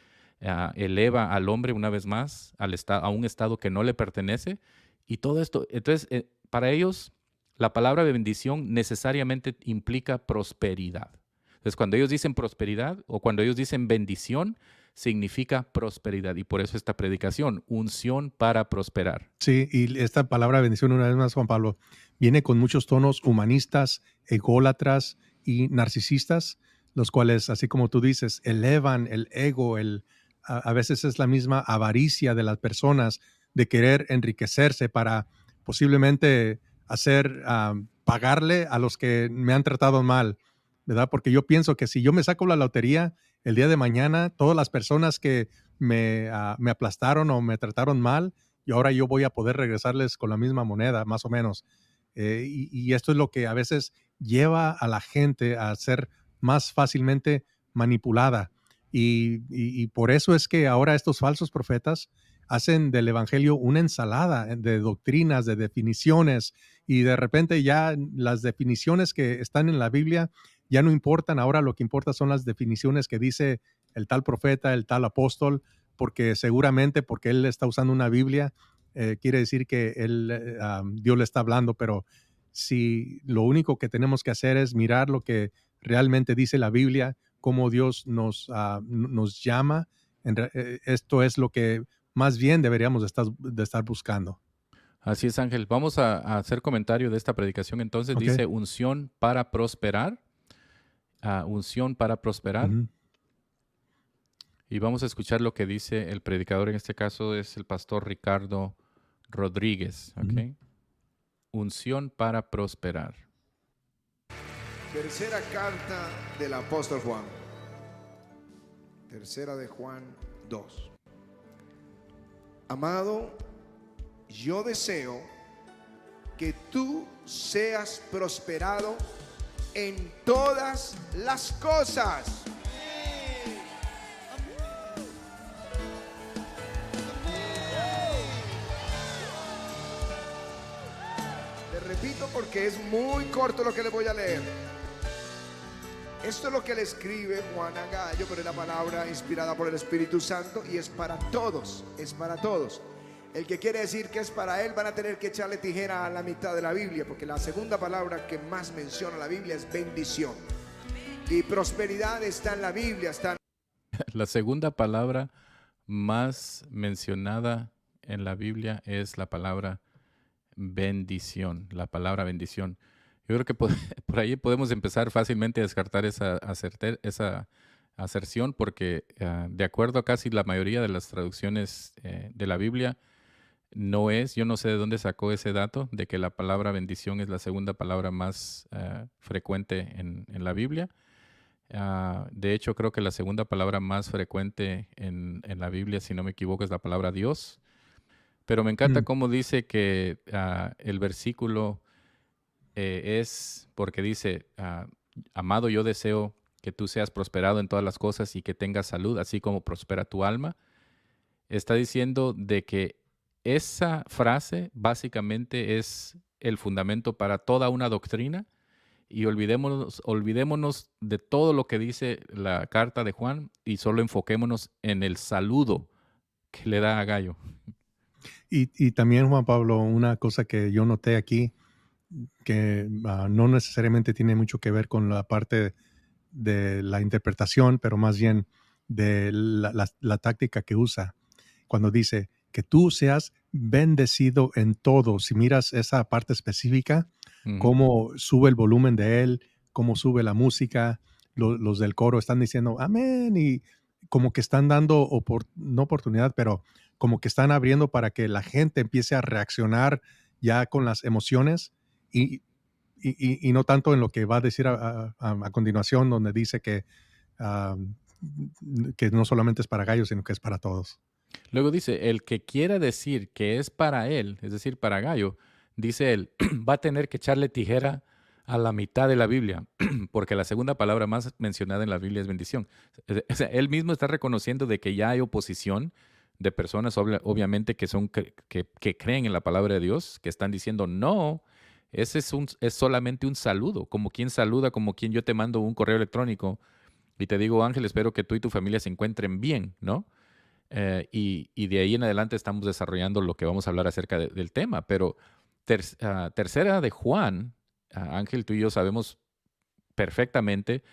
eleva al hombre una vez más a un estado que no le pertenece. Y todo esto, entonces, para ellos, la palabra de bendición necesariamente implica prosperidad. Entonces, cuando ellos dicen prosperidad o cuando ellos dicen bendición, significa prosperidad. Y por eso esta predicación, unción para prosperar. Sí, y esta palabra bendición, una vez más, Juan Pablo, viene con muchos tonos humanistas, ególatras y narcisistas, los cuales, así como tú dices, elevan el ego, a veces es la misma avaricia de las personas de querer enriquecerse para posiblemente pagarle a los que me han tratado mal, ¿verdad? Porque yo pienso que si yo me saco la lotería el día de mañana, todas las personas que me aplastaron o me trataron mal, y ahora yo voy a poder regresarles con la misma moneda, más o menos. Y esto es lo que a veces lleva a la gente a ser más fácilmente manipulada. Y por eso es que ahora estos falsos profetas hacen del evangelio una ensalada de doctrinas, de definiciones, y de repente ya las definiciones que están en la Biblia ya no importan. Ahora lo que importa son las definiciones que dice el tal profeta, el tal apóstol, porque seguramente porque él está usando una Biblia, quiere decir que Dios le está hablando, pero si lo único que tenemos que hacer es mirar lo que realmente dice la Biblia, cómo Dios nos llama, esto es lo que más bien deberíamos de estar buscando. Así es, Ángel. Vamos a hacer comentario de esta predicación. Entonces Okay. dice unción para prosperar. Unción para prosperar. Ujú. Y vamos a escuchar lo que dice el predicador. En este caso es el pastor Ricardo Rodríguez. ¿Okay? Unción para prosperar. Tercera carta del apóstol Juan. Tercera de Juan 2. Amado, yo deseo que tú seas prosperado en todas las cosas. Le repito porque es muy corto lo que le voy a leer. Esto es lo que le escribe Juan a Gallo, pero es la palabra inspirada por el Espíritu Santo y es para todos, es para todos. El que quiere decir que es para él, van a tener que echarle tijera a la mitad de la Biblia, porque la segunda palabra que más menciona la Biblia es bendición. Y prosperidad está en la Biblia, está en... La segunda palabra más mencionada en la Biblia es la palabra bendición, la palabra bendición. Yo creo que por ahí podemos empezar fácilmente a descartar esa aserción porque de acuerdo a casi la mayoría de las traducciones de la Biblia, yo no sé de dónde sacó ese dato de que la palabra bendición es la segunda palabra más frecuente en la Biblia. De hecho, creo que la segunda palabra más frecuente en la Biblia, si no me equivoco, es la palabra Dios. Pero me encanta cómo dice que el versículo es porque dice, amado, yo deseo que tú seas prosperado en todas las cosas y que tengas salud, así como prospera tu alma. Está diciendo de que esa frase básicamente es el fundamento para toda una doctrina y olvidémonos de todo lo que dice la carta de Juan y solo enfoquémonos en el saludo que le da a Gallo. Y también, Juan Pablo, una cosa que yo noté aquí, que no necesariamente tiene mucho que ver con la parte de la interpretación, pero más bien de la táctica que usa cuando dice que tú seas bendecido en todo. Si miras esa parte específica, cómo sube el volumen de él, cómo sube la música, los del coro están diciendo amén y como que están dando, no oportunidad, pero como que están abriendo para que la gente empiece a reaccionar ya con las emociones y no tanto en lo que va a decir a continuación, donde dice que no solamente es para Gallo, sino que es para todos. Luego dice, el que quiera decir que es para él, es decir, para Gallo, dice él, va a tener que echarle tijera a la mitad de la Biblia, porque la segunda palabra más mencionada en la Biblia es bendición. O sea, él mismo está reconociendo de que ya hay oposición de personas, obviamente, que creen en la palabra de Dios, que están diciendo, no, ese es solamente un saludo, como quien saluda, como quien yo te mando un correo electrónico y te digo, Ángel, espero que tú y tu familia se encuentren bien, ¿no? y de ahí en adelante estamos desarrollando lo que vamos a hablar acerca del tema. Pero tercera de Juan, Ángel, tú y yo sabemos perfectamente,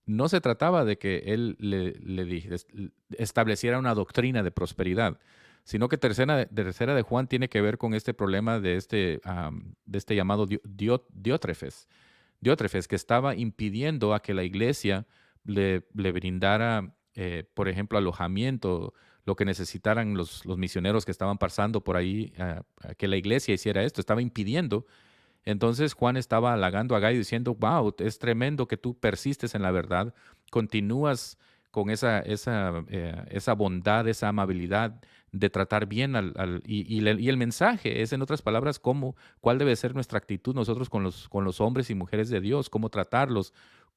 no se trataba de que él estableciera una doctrina de prosperidad, sino que tercera de Juan tiene que ver con este problema de este llamado Diótrefes. Diótrefes, que estaba impidiendo a que la iglesia le brindara, por ejemplo, alojamiento, lo que necesitaran los misioneros que estaban pasando por ahí, a que la iglesia hiciera esto, estaba impidiendo. Entonces Juan estaba halagando a Gallo diciendo, wow, es tremendo que tú persistes en la verdad, continúas con esa bondad, esa amabilidad de tratar bien y el mensaje es, en otras palabras, cuál debe ser nuestra actitud nosotros con los hombres y mujeres de Dios, cómo tratarlos,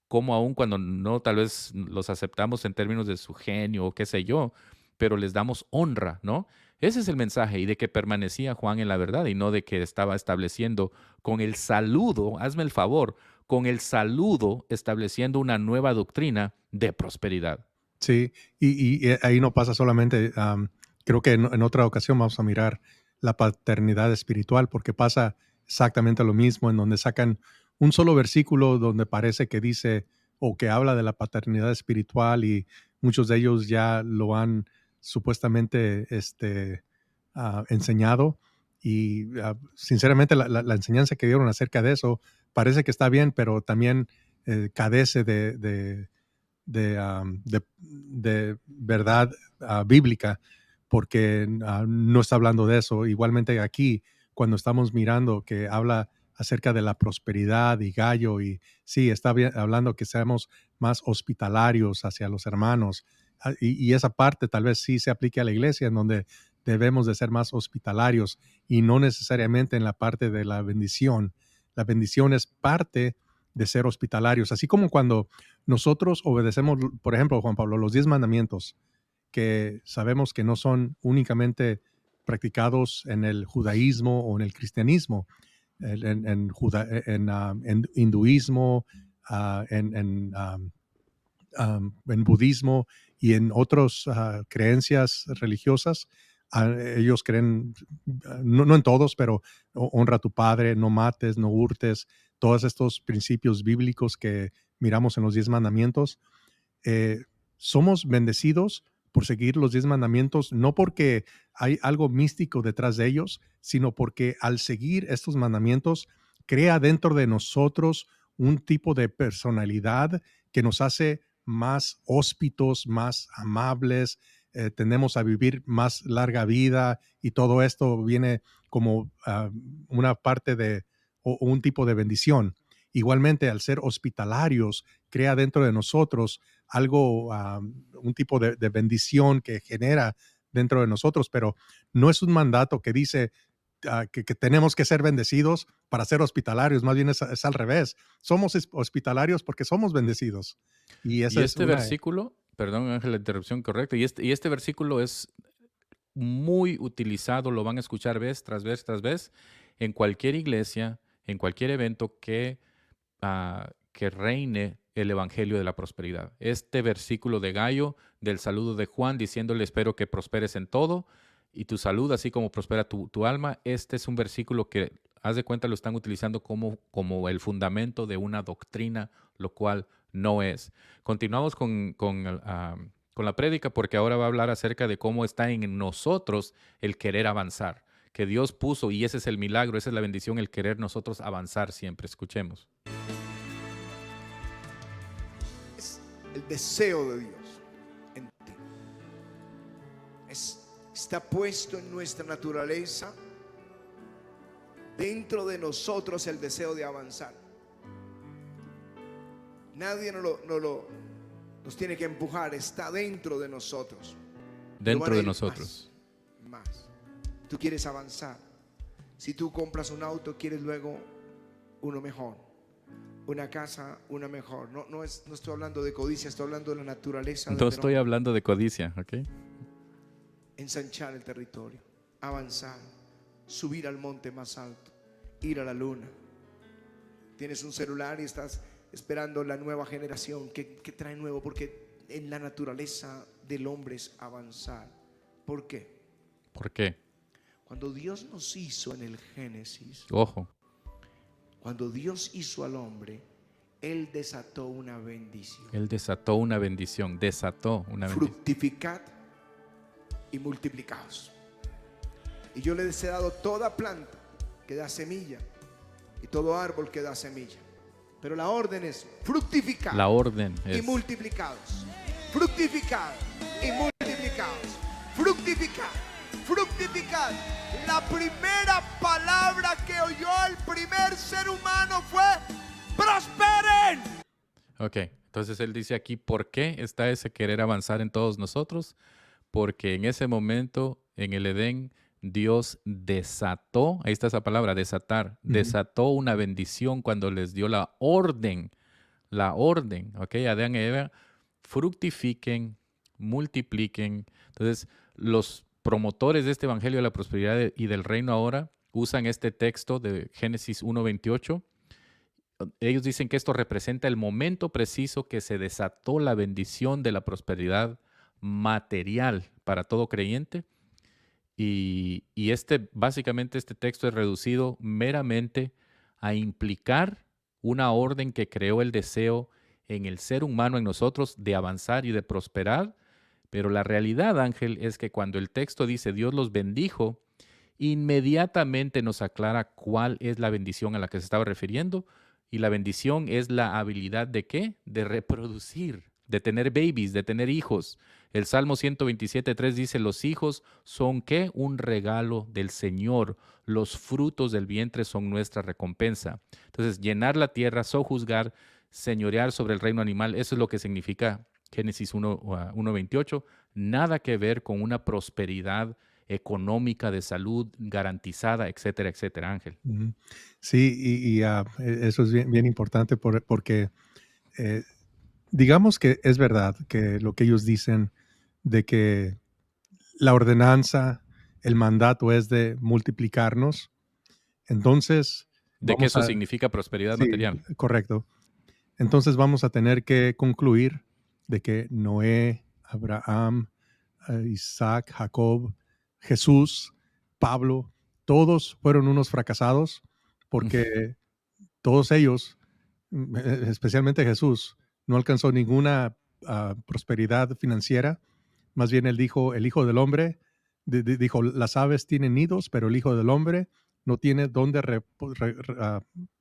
cómo aun cuando no tal vez los aceptamos en términos de su genio o qué sé yo, pero les damos honra, ¿no? Ese es el mensaje, y de que permanecía Juan en la verdad y no de que estaba estableciendo con el saludo, hazme el favor, con el saludo estableciendo una nueva doctrina de prosperidad. Sí, y ahí no pasa solamente, creo que en otra ocasión vamos a mirar la paternidad espiritual, porque pasa exactamente lo mismo, en donde sacan un solo versículo donde parece que dice o que habla de la paternidad espiritual, y muchos de ellos ya lo han supuestamente enseñado, y sinceramente la enseñanza que dieron acerca de eso parece que está bien, pero también carece de verdad bíblica, porque no está hablando de eso. Igualmente aquí, cuando estamos mirando que habla acerca de la prosperidad y Gallo, y sí, está hablando que seamos más hospitalarios hacia los hermanos, y esa parte tal vez sí se aplique a la iglesia, en donde debemos de ser más hospitalarios, y no necesariamente en la parte de la bendición. La bendición es parte de ser hospitalarios, así como cuando nosotros obedecemos, por ejemplo, Juan Pablo, los 10 mandamientos, que sabemos que no son únicamente practicados en el judaísmo o en el cristianismo, en hinduismo, en budismo y en otras creencias religiosas. Ellos creen, no en todos, pero honra a tu padre, no mates, no hurtes, todos estos principios bíblicos que miramos en los 10 mandamientos. eh, Somos bendecidos por seguir los 10 mandamientos, no porque hay algo místico detrás de ellos, sino porque al seguir estos mandamientos crea dentro de nosotros un tipo de personalidad que nos hace más hóspitos, más amables, tendemos a vivir más larga vida, y todo esto viene como una parte de o un tipo de bendición. Igualmente, al ser hospitalarios, crea dentro de nosotros algo, un tipo de bendición que genera dentro de nosotros, pero no es un mandato que dice que tenemos que ser bendecidos para ser hospitalarios, más bien es al revés. Somos hospitalarios porque somos bendecidos. Y esa Y es este una... versículo, perdón Ángel, la interrupción correcta, y este versículo es muy utilizado, lo van a escuchar vez tras vez tras vez, en cualquier iglesia, en cualquier evento que reine el evangelio de la prosperidad. Este versículo de Gallo, del saludo de Juan, diciéndole: espero que prosperes en todo, y tu salud, así como prospera tu alma. Este es un versículo que, haz de cuenta, lo están utilizando como el fundamento de una doctrina, lo cual no es. Continuamos con la prédica, porque ahora va a hablar acerca de cómo está en nosotros el querer avanzar, que Dios puso, y ese es el milagro, esa es la bendición, el querer nosotros avanzar siempre. Escuchemos. Es el deseo de Dios en ti. Está puesto en nuestra naturaleza, dentro de nosotros, el deseo de avanzar. Nadie nos tiene que empujar, está dentro de nosotros. Dentro de nosotros. Más. Tú quieres avanzar. Si tú compras un auto, quieres luego uno mejor. Una casa, una mejor. No estoy hablando de codicia, estoy hablando de la naturaleza. No estoy hablando de codicia, ¿ok? Ensanchar el territorio, avanzar, subir al monte más alto, ir a la luna. Tienes un celular y estás esperando la nueva generación. ¿Qué trae nuevo? Porque en la naturaleza del hombre es avanzar, ¿Por qué? ¿Por qué? Cuando Dios nos hizo en el Génesis, Ojo, cuando Dios hizo al hombre, Él desató una bendición. Él desató una bendición, Fructificad y multiplicaos. Y yo les he dado toda planta que da semilla y todo árbol que da semilla. Pero la orden es fructificad La orden y es multiplicados. Fructificad y multiplicados. Fructificad, fructificad. La primera palabra que oyó el primer ser humano fue prosperen. Ok, entonces él dice aquí, ¿por qué está ese querer avanzar en todos nosotros? Porque en ese momento, en el Edén, Dios desató, ahí está esa palabra, desatar, desató una bendición cuando les dio la orden, ok, Adán y Eva, fructifiquen, multipliquen. Entonces, los promotores de este evangelio de la prosperidad y del reino ahora usan este texto de Génesis 1:28. Ellos dicen que esto representa el momento preciso que se desató la bendición de la prosperidad material para todo creyente. Y básicamente este texto es reducido meramente a implicar una orden que creó el deseo en el ser humano, en nosotros, de avanzar y de prosperar. Pero la realidad, Ángel, es que cuando el texto dice Dios los bendijo, inmediatamente nos aclara cuál es la bendición a la que se estaba refiriendo. Y la bendición es la habilidad ¿de qué? De reproducir, de tener babies, de tener hijos. El Salmo 127:3 dice, los hijos son ¿qué? Un regalo del Señor. Los frutos del vientre son nuestra recompensa. Entonces, llenar la tierra, sojuzgar, señorear sobre el reino animal, eso es lo que significa Génesis 1:28. Nada que ver con una prosperidad económica, de salud garantizada, etcétera, etcétera, Ángel. Sí, eso es bien, bien importante porque digamos que es verdad que lo que ellos dicen de que la ordenanza, el mandato es de multiplicarnos. Entonces, De que vamos eso a... significa prosperidad Sí, material. correcto. Entonces vamos a tener que concluir de que Noé, Abraham, Isaac, Jacob, Jesús, Pablo, todos fueron unos fracasados porque todos ellos, especialmente Jesús, no alcanzó ninguna prosperidad financiera. Más bien él dijo, el Hijo del Hombre, dijo, las aves tienen nidos, pero el Hijo del Hombre no tiene dónde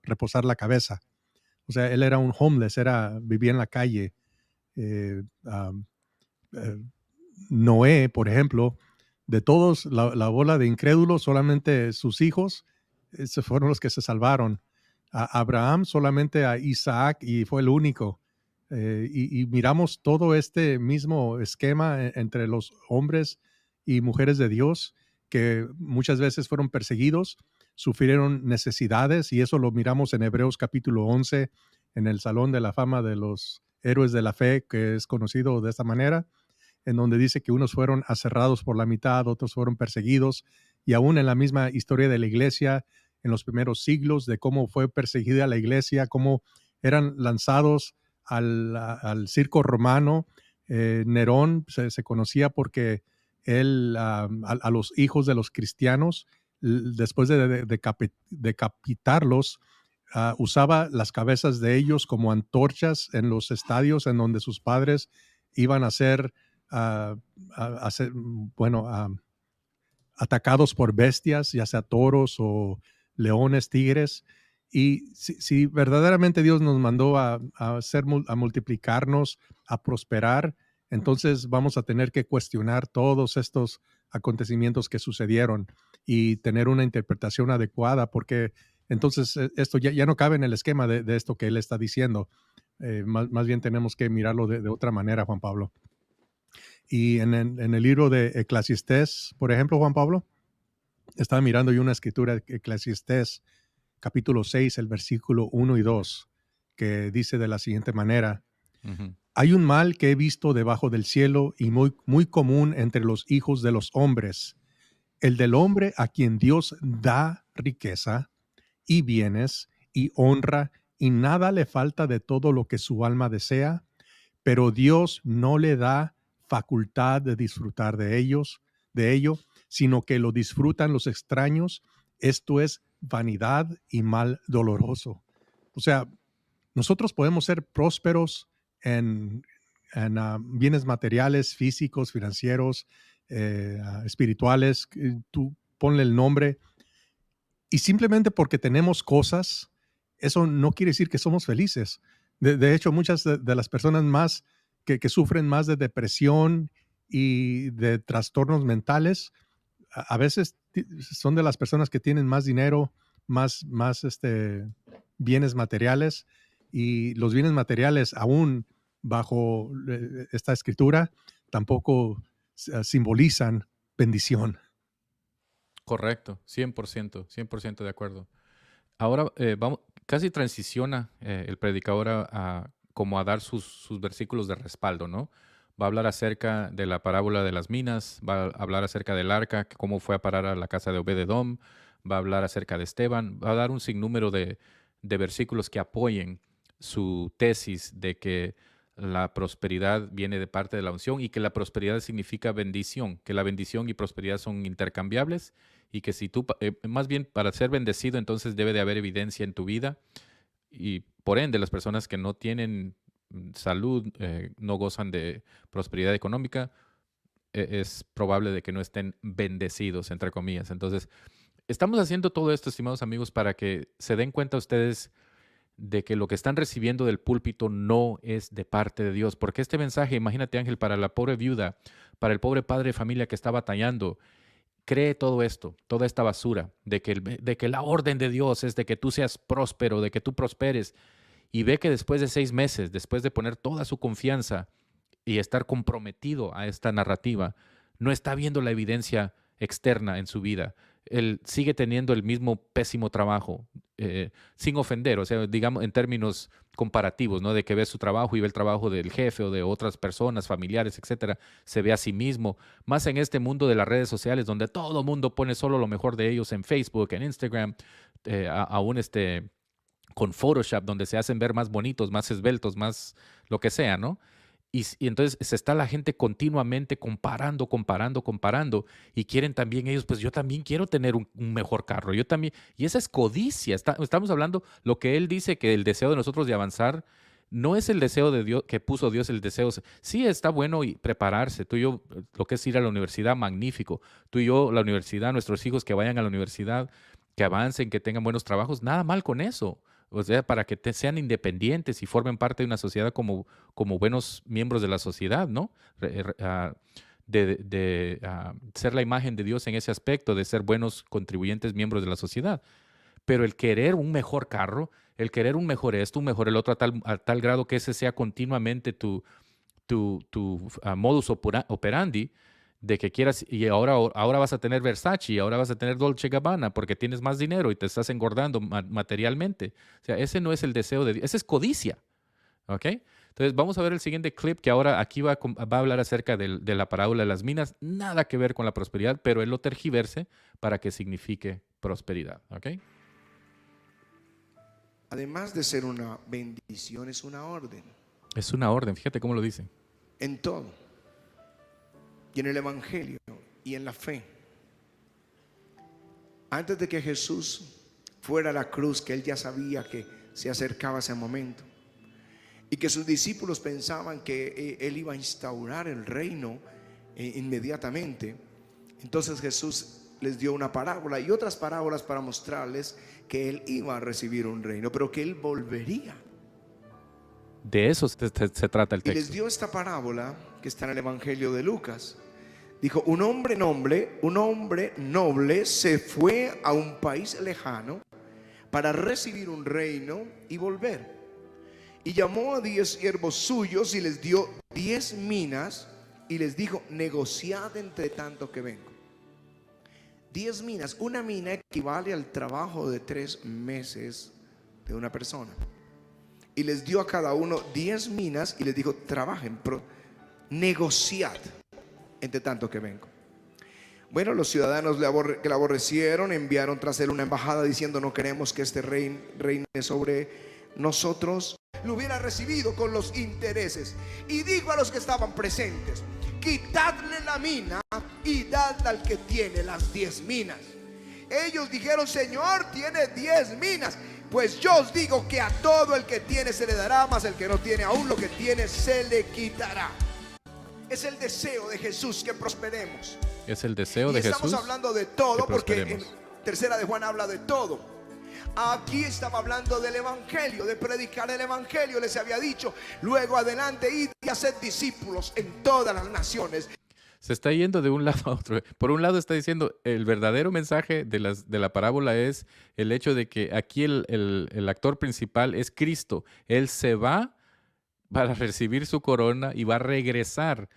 reposar la cabeza. O sea, él era un homeless, vivía en la calle. Eh, um, eh, Noé, por ejemplo, de todos, la bola de incrédulos, solamente sus hijos fueron los que se salvaron. A Abraham, solamente a Isaac, y fue el único. Y miramos todo este mismo esquema entre los hombres y mujeres de Dios, que muchas veces fueron perseguidos, sufrieron necesidades, y eso lo miramos en Hebreos capítulo 11, en el Salón de la Fama de los Héroes de la Fe, que es conocido de esta manera, en donde dice que unos fueron aserrados por la mitad, otros fueron perseguidos, y aún en la misma historia de la iglesia, en los primeros siglos, de cómo fue perseguida la iglesia, cómo eran lanzados al circo romano. Nerón se conocía porque él, a los hijos de los cristianos, después de decapitarlos, usaba las cabezas de ellos como antorchas en los estadios en donde sus padres iban a ser atacados por bestias, ya sea toros o leones, tigres. Y si verdaderamente Dios nos mandó a multiplicarnos, a prosperar, entonces vamos a tener que cuestionar todos estos acontecimientos que sucedieron y tener una interpretación adecuada, porque entonces esto ya no cabe en el esquema de esto que él está diciendo. Más bien tenemos que mirarlo de otra manera, Juan Pablo. Y en el libro de Eclesiastés, por ejemplo, Juan Pablo, estaba mirando yo una escritura de Eclesiastés, capítulo 6, el versículo 1 y 2, que dice de la siguiente manera: hay un mal que he visto debajo del cielo y muy, muy común entre los hijos de los hombres, el del hombre a quien Dios da riqueza y bienes y honra, y nada le falta de todo lo que su alma desea, pero Dios no le da facultad de disfrutar de ellos, de ello, sino que lo disfrutan los extraños. Esto es vanidad y mal doloroso. O sea, nosotros podemos ser prósperos en bienes materiales, físicos, financieros, espirituales. Tú ponle el nombre. Y simplemente porque tenemos cosas, eso no quiere decir que somos felices. De hecho, muchas de las personas más que sufren más de depresión y de trastornos mentales, a veces son de las personas que tienen más dinero, más bienes materiales, y los bienes materiales aún bajo esta escritura tampoco simbolizan bendición. Correcto, 100% de acuerdo. Ahora vamos, casi transiciona el predicador como a dar sus versículos de respaldo, ¿no? Va a hablar acerca de la parábola de las minas, va a hablar acerca del arca, cómo fue a parar a la casa de Obed-Edom, va a hablar acerca de Esteban, va a dar un sinnúmero de versículos que apoyen su tesis de que la prosperidad viene de parte de la unción y que la prosperidad significa bendición, que la bendición y prosperidad son intercambiables y que si tú, más bien para ser bendecido, entonces debe de haber evidencia en tu vida y por ende las personas que no tienen salud, no gozan de prosperidad económica, es probable de que no estén bendecidos, entre comillas. Entonces, estamos haciendo todo esto, estimados amigos, para que se den cuenta ustedes de que lo que están recibiendo del púlpito no es de parte de Dios. Porque este mensaje, imagínate Ángel, para la pobre viuda, para el pobre padre de familia que está batallando, cree todo esto, toda esta basura, de que la orden de Dios es de que tú seas próspero, de que tú prosperes, y ve que después de 6 meses, después de poner toda su confianza y estar comprometido a esta narrativa, no está viendo la evidencia externa en su vida. Él sigue teniendo el mismo pésimo trabajo, sin ofender, o sea, digamos en términos comparativos, ¿no? De que ve su trabajo y ve el trabajo del jefe o de otras personas, familiares, etcétera, se ve a sí mismo, más en este mundo de las redes sociales donde todo el mundo pone solo lo mejor de ellos en Facebook, en Instagram, aún con Photoshop, donde se hacen ver más bonitos, más esbeltos, más lo que sea, ¿no? Y entonces se está la gente continuamente comparando, y quieren también ellos, pues yo también quiero tener un mejor carro, yo también, y esa es codicia. Estamos hablando, lo que él dice, que el deseo de nosotros de avanzar no es el deseo de Dios, que puso Dios el deseo. Sí está bueno y prepararse, tú y yo, lo que es ir a la universidad, magnífico, tú y yo, la universidad, nuestros hijos que vayan a la universidad, que avancen, que tengan buenos trabajos, nada mal con eso. O sea, para que sean independientes y formen parte de una sociedad como buenos miembros de la sociedad, ¿no? Ser la imagen de Dios en ese aspecto, de ser buenos contribuyentes, miembros de la sociedad. Pero el querer un mejor carro, el querer un mejor esto, un mejor el otro, a tal grado que ese sea continuamente tu modus operandi, de que quieras, y ahora vas a tener Versace, y ahora vas a tener Dolce & Gabbana, porque tienes más dinero y te estás engordando materialmente. O sea, ese no es el deseo de Dios, esa es codicia. ¿Ok? Entonces, vamos a ver el siguiente clip, que ahora aquí va a hablar acerca de la parábola de las minas, nada que ver con la prosperidad, pero él lo tergiverse para que signifique prosperidad. ¿Ok? Además de ser una bendición, es una orden. Es una orden, fíjate cómo lo dice. En todo. Y en el Evangelio y en la fe. Antes de que Jesús fuera a la cruz, que él ya sabía que se acercaba ese momento y que sus discípulos pensaban que él iba a instaurar el reino inmediatamente, entonces Jesús les dio una parábola y otras parábolas para mostrarles que él iba a recibir un reino, pero que él volvería. De eso se trata el texto. Y les dio esta parábola que está en el Evangelio de Lucas. Dijo, un hombre noble se fue a un país lejano para recibir un reino y volver. Y llamó a 10 siervos suyos y les dio 10 minas y les dijo, negociad entre tanto que vengo. 10 minas, una mina equivale al trabajo de 3 meses de una persona. Y les dio a cada uno 10 minas y les dijo, trabajen, negociad entre tanto que vengo. Bueno, los ciudadanos que le aborrecieron enviaron tras él una embajada diciendo, no queremos que este reine sobre nosotros. Lo hubiera recibido con los intereses. Y dijo a los que estaban presentes, quitadle la mina y dadla al que tiene las 10 minas. Ellos dijeron: Señor, tiene 10 minas. Pues yo os digo que a todo el que tiene se le dará, mas el que no tiene, aún lo que tiene se le quitará. Es el deseo de Jesús que prosperemos. Es el deseo Y de estamos Jesús hablando de todo, que porque en prosperemos. Tercera de Juan habla de todo. Aquí estaba hablando del evangelio, de predicar el evangelio. Les había dicho: luego adelante, id y haced discípulos en todas las naciones. Se está yendo de un lado a otro. Por un lado está diciendo, el verdadero mensaje de la parábola es el hecho de que aquí el actor principal es Cristo. Él se va para recibir su corona y va a regresar.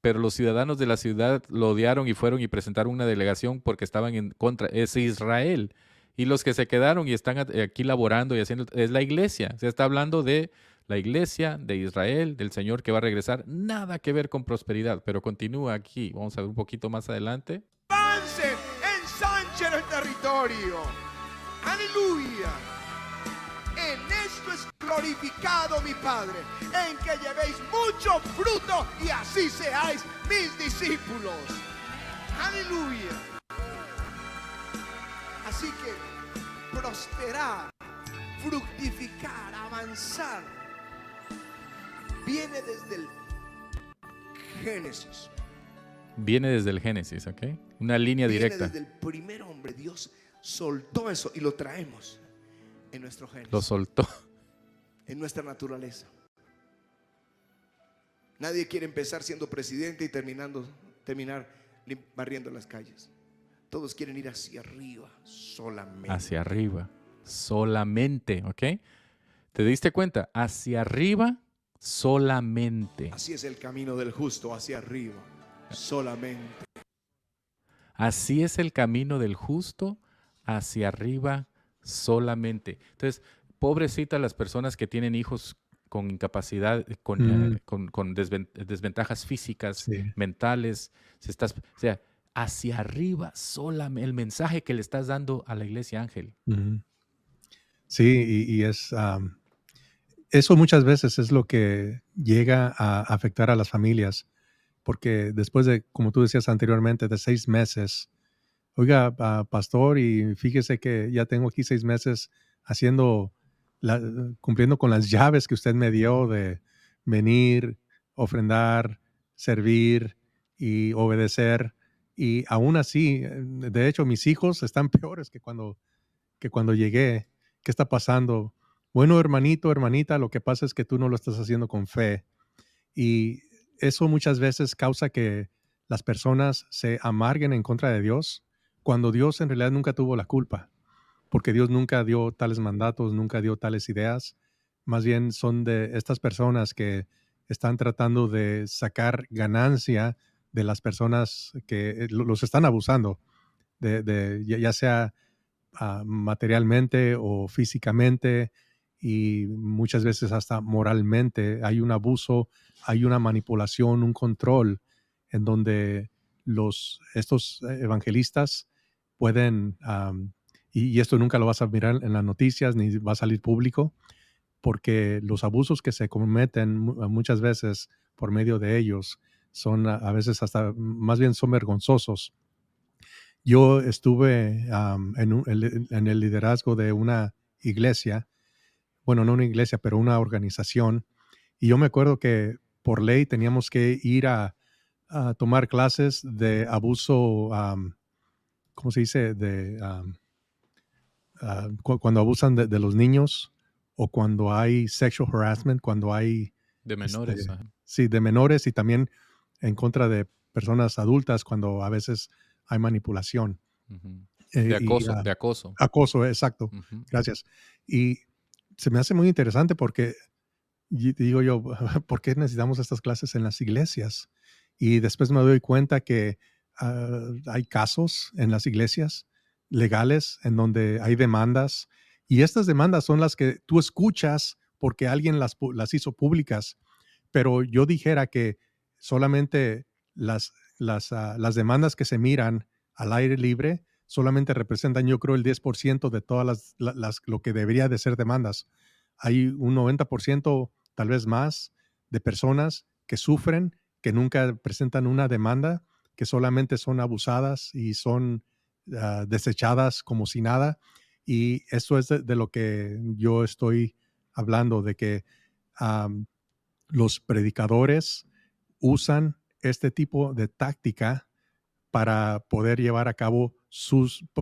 Pero los ciudadanos de la ciudad lo odiaron y fueron y presentaron una delegación porque estaban en contra. Es Israel. Y los que se quedaron y están aquí laborando y haciendo, es la iglesia. Se está hablando de la iglesia de Israel, del Señor que va a regresar. Nada que ver con prosperidad, pero continúa aquí. Vamos a ver un poquito más adelante. Avancen, ensanchen el territorio. Aleluya. En esto es glorificado mi Padre, en que llevéis mucho fruto y así seáis mis discípulos. Aleluya. Así que prosperar, fructificar, avanzar, viene desde el Génesis. Viene desde el Génesis, ¿ok? Una línea Viene directa. desde el primer hombre. Dios soltó eso y lo traemos en nuestro Génesis, Lo soltó. en nuestra naturaleza. Nadie quiere empezar siendo presidente y terminar barriendo las calles. Todos quieren ir hacia arriba solamente. Hacia arriba. Solamente, ¿ok? ¿Te diste cuenta? Hacia arriba solamente. Así es el camino del justo, hacia arriba solamente. Así es el camino del justo, hacia arriba solamente. Entonces, pobrecitas las personas que tienen hijos con incapacidad, con desventajas físicas, Sí. mentales. O sea, hacia arriba solamente. El mensaje que le estás dando a la iglesia, Ángel. Ujú. Sí, y eso muchas veces es lo que llega a afectar a las familias, porque después de, como tú decías anteriormente, de 6 meses, oiga, pastor, y fíjese que ya tengo aquí 6 meses haciendo, cumpliendo con las llaves que usted me dio de venir, ofrendar, servir y obedecer. Y aún así, de hecho, mis hijos están peores que cuando llegué. ¿Qué está pasando? Bueno, hermanito, hermanita, lo que pasa es que tú no lo estás haciendo con fe. Y eso muchas veces causa que las personas se amarguen en contra de Dios, cuando Dios en realidad nunca tuvo la culpa, porque Dios nunca dio tales mandatos, nunca dio tales ideas. Más bien son de estas personas que están tratando de sacar ganancia de las personas que los están abusando, ya sea materialmente o físicamente, y muchas veces hasta moralmente. Hay un abuso, hay una manipulación, un control en donde estos evangelistas pueden, y esto nunca lo vas a mirar en las noticias ni va a salir público, porque los abusos que se cometen muchas veces por medio de ellos son a veces hasta más bien son vergonzosos. Yo estuve en el liderazgo de una iglesia, bueno, no una iglesia, pero una organización, y yo me acuerdo que por ley teníamos que ir a tomar clases de abuso, ¿cómo se dice? Cuando abusan de los niños, o cuando hay sexual harassment, cuando hay, De menores. Ajá. sí, de menores, y también en contra de personas adultas cuando a veces hay manipulación. Ujú. Eh, De y, acoso, ah, de acoso. Acoso, exacto. Ujú. Gracias. Y se me hace muy interesante porque digo yo, ¿por qué necesitamos estas clases en las iglesias? Y después me doy cuenta que hay casos en las iglesias legales en donde hay demandas, y estas demandas son las que tú escuchas porque alguien las hizo públicas, pero yo dijera que solamente las demandas que se miran al aire libre solamente representan, yo creo, el 10% de todas lo que debería de ser demandas. Hay un 90%, tal vez más, de personas que sufren, que nunca presentan una demanda, que solamente son abusadas y son desechadas como si nada. Y eso es de lo que yo estoy hablando, de que los predicadores usan este tipo de táctica para poder llevar a cabo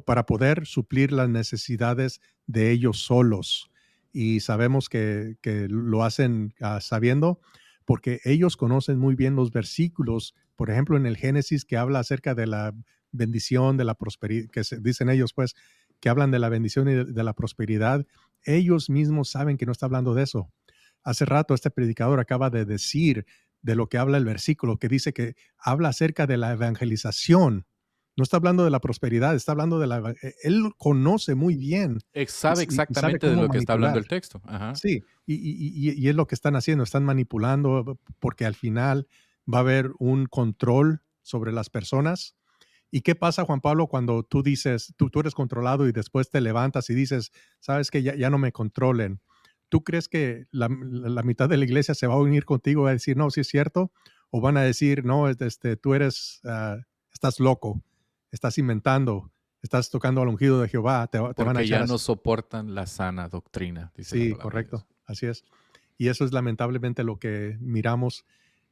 para poder suplir las necesidades de ellos solos. Y sabemos que lo hacen sabiendo, porque ellos conocen muy bien los versículos, por ejemplo, en el Génesis, que habla acerca de la bendición, de la prosperidad, dicen ellos, pues, que hablan de la bendición y de la prosperidad. Ellos mismos saben que no está hablando de eso. Hace rato este predicador acaba de decir de lo que habla el versículo, que dice que habla acerca de la evangelización. No está hablando de la prosperidad, está hablando él conoce muy bien Sabe y sabe exactamente de cómo lo que está hablando manipular. el texto. Ajá. Sí, y es lo que están haciendo, están manipulando, porque al final va a haber un control sobre las personas. ¿Y qué pasa, Juan Pablo, cuando tú dices, tú eres controlado y después te levantas y dices, sabes que ya no me controlen? ¿Tú crees que la mitad de la iglesia se va a unir contigo y va a decir, no, sí es cierto? ¿O van a decir, no, tú estás loco, estás inventando, estás tocando al ungido de Jehová, te van a Porque echar ya así? no soportan la sana doctrina, dice la Sí, palabra de Dios. correcto, así es. Y eso es lamentablemente lo que miramos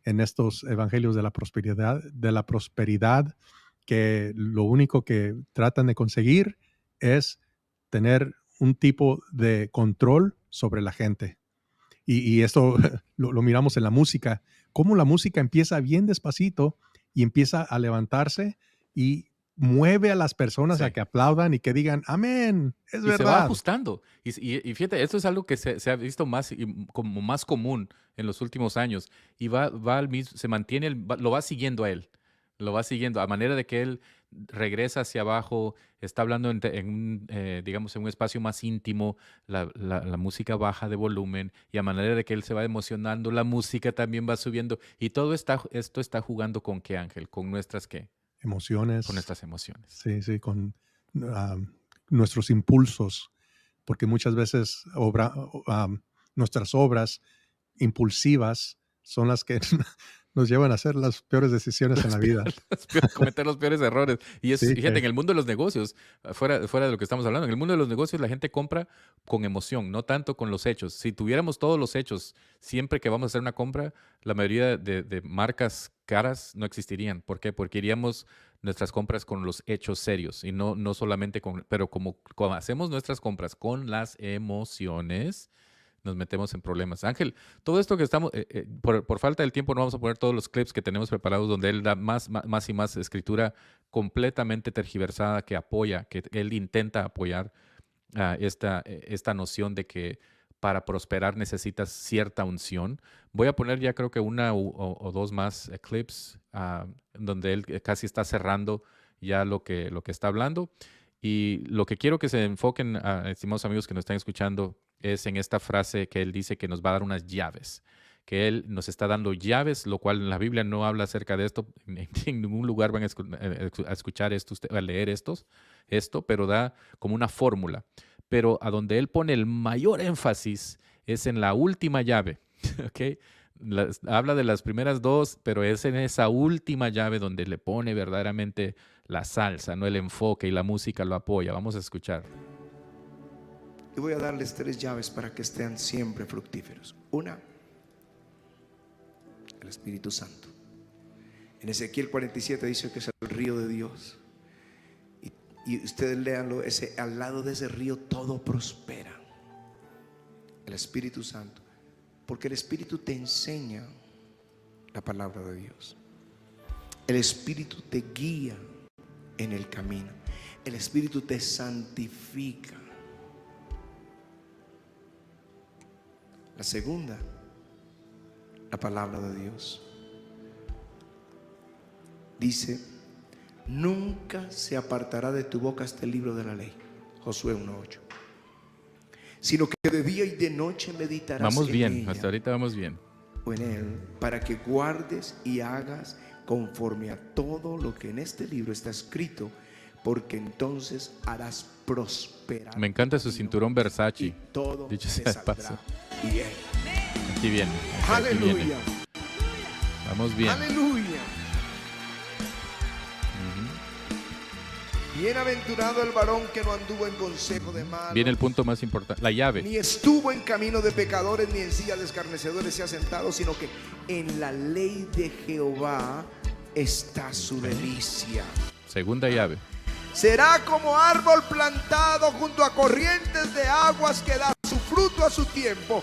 en estos evangelios de la prosperidad, que lo único que tratan de conseguir es tener un tipo de control sobre la gente. Y esto lo miramos en la música, cómo la música empieza bien despacito y empieza a levantarse y mueve a las personas a Sí. que aplaudan y que digan, amén, es Y se va verdad. ajustando. Y fíjate, esto es algo que se ha visto más como más común en los últimos años. Y va al mismo, se mantiene, lo va siguiendo a él. Lo va siguiendo a manera de que él regresa hacia abajo, está hablando digamos, en un espacio más íntimo, la música baja de volumen, y a manera de que él se va emocionando, la música también va subiendo. Y todo esto está jugando ¿con qué, Ángel? ¿Con nuestras qué? Emociones. Con nuestras emociones. Sí, con nuestros impulsos, porque muchas veces nuestras obras impulsivas son las que nos llevan a hacer las peores decisiones en la vida. Cometer los peores errores. Y Sí, fíjate, en el mundo de los negocios, fuera de lo que estamos hablando, en el mundo de los negocios la gente compra con emoción, no tanto con los hechos. Si tuviéramos todos los hechos siempre que vamos a hacer una compra, la mayoría de marcas caras no existirían. ¿Por qué? Porque iríamos nuestras compras con los hechos serios y no solamente pero como hacemos nuestras compras con las emociones, nos metemos en problemas. Ángel, todo esto que estamos, por falta del tiempo no vamos a poner todos los clips que tenemos preparados donde él da más y más escritura completamente tergiversada que apoya, que él intenta apoyar esta noción de que para prosperar necesitas cierta unción. Voy a poner ya creo que una o dos más clips donde él casi está cerrando ya lo que está hablando. Y lo que quiero que se enfoquen, estimados amigos que nos están escuchando, es en esta frase que él dice que nos va a dar unas llaves, que él nos está dando llaves, lo cual en la Biblia no habla acerca de esto. En ningún lugar van a escuchar esto, a leer esto, pero da como una fórmula. Pero a donde él pone el mayor énfasis es en la última llave, ¿ok? Habla de las primeras dos, pero es en esa última llave donde le pone verdaderamente la salsa, no el enfoque, y la música lo apoya. Vamos a escuchar. Y voy a darles 3 llaves para que estén siempre fructíferos. Una, el Espíritu Santo. En Ezequiel 47 dice que es el río de Dios. Y ustedes léanlo, al lado de ese río todo prospera. El Espíritu Santo. Porque el Espíritu te enseña la palabra de Dios. El Espíritu te guía en el camino. El Espíritu te santifica. La segunda, la palabra de Dios. Dice, nunca se apartará de tu boca este libro de la ley. Josué 1:8. Sino que de día y de noche meditarás Vamos en bien, ella, hasta ahorita vamos bien. o en él, para que guardes y hagas conforme a todo lo que en este libro está escrito, porque entonces harás prosperar. Me encanta su cinturón Versace. Y todo Dicho te sea de saldrá paso. bien. Aquí viene. Aquí viene. Aleluya. Vamos bien. Aleluya. Bienaventurado el varón que no anduvo en consejo de malos, Viene el punto más importante, la llave. ni estuvo en camino de pecadores, ni en silla de escarnecedores se ha sentado, sino que en la ley de Jehová está su delicia. Segunda llave. Será como árbol plantado junto a corrientes de aguas que da su fruto a su tiempo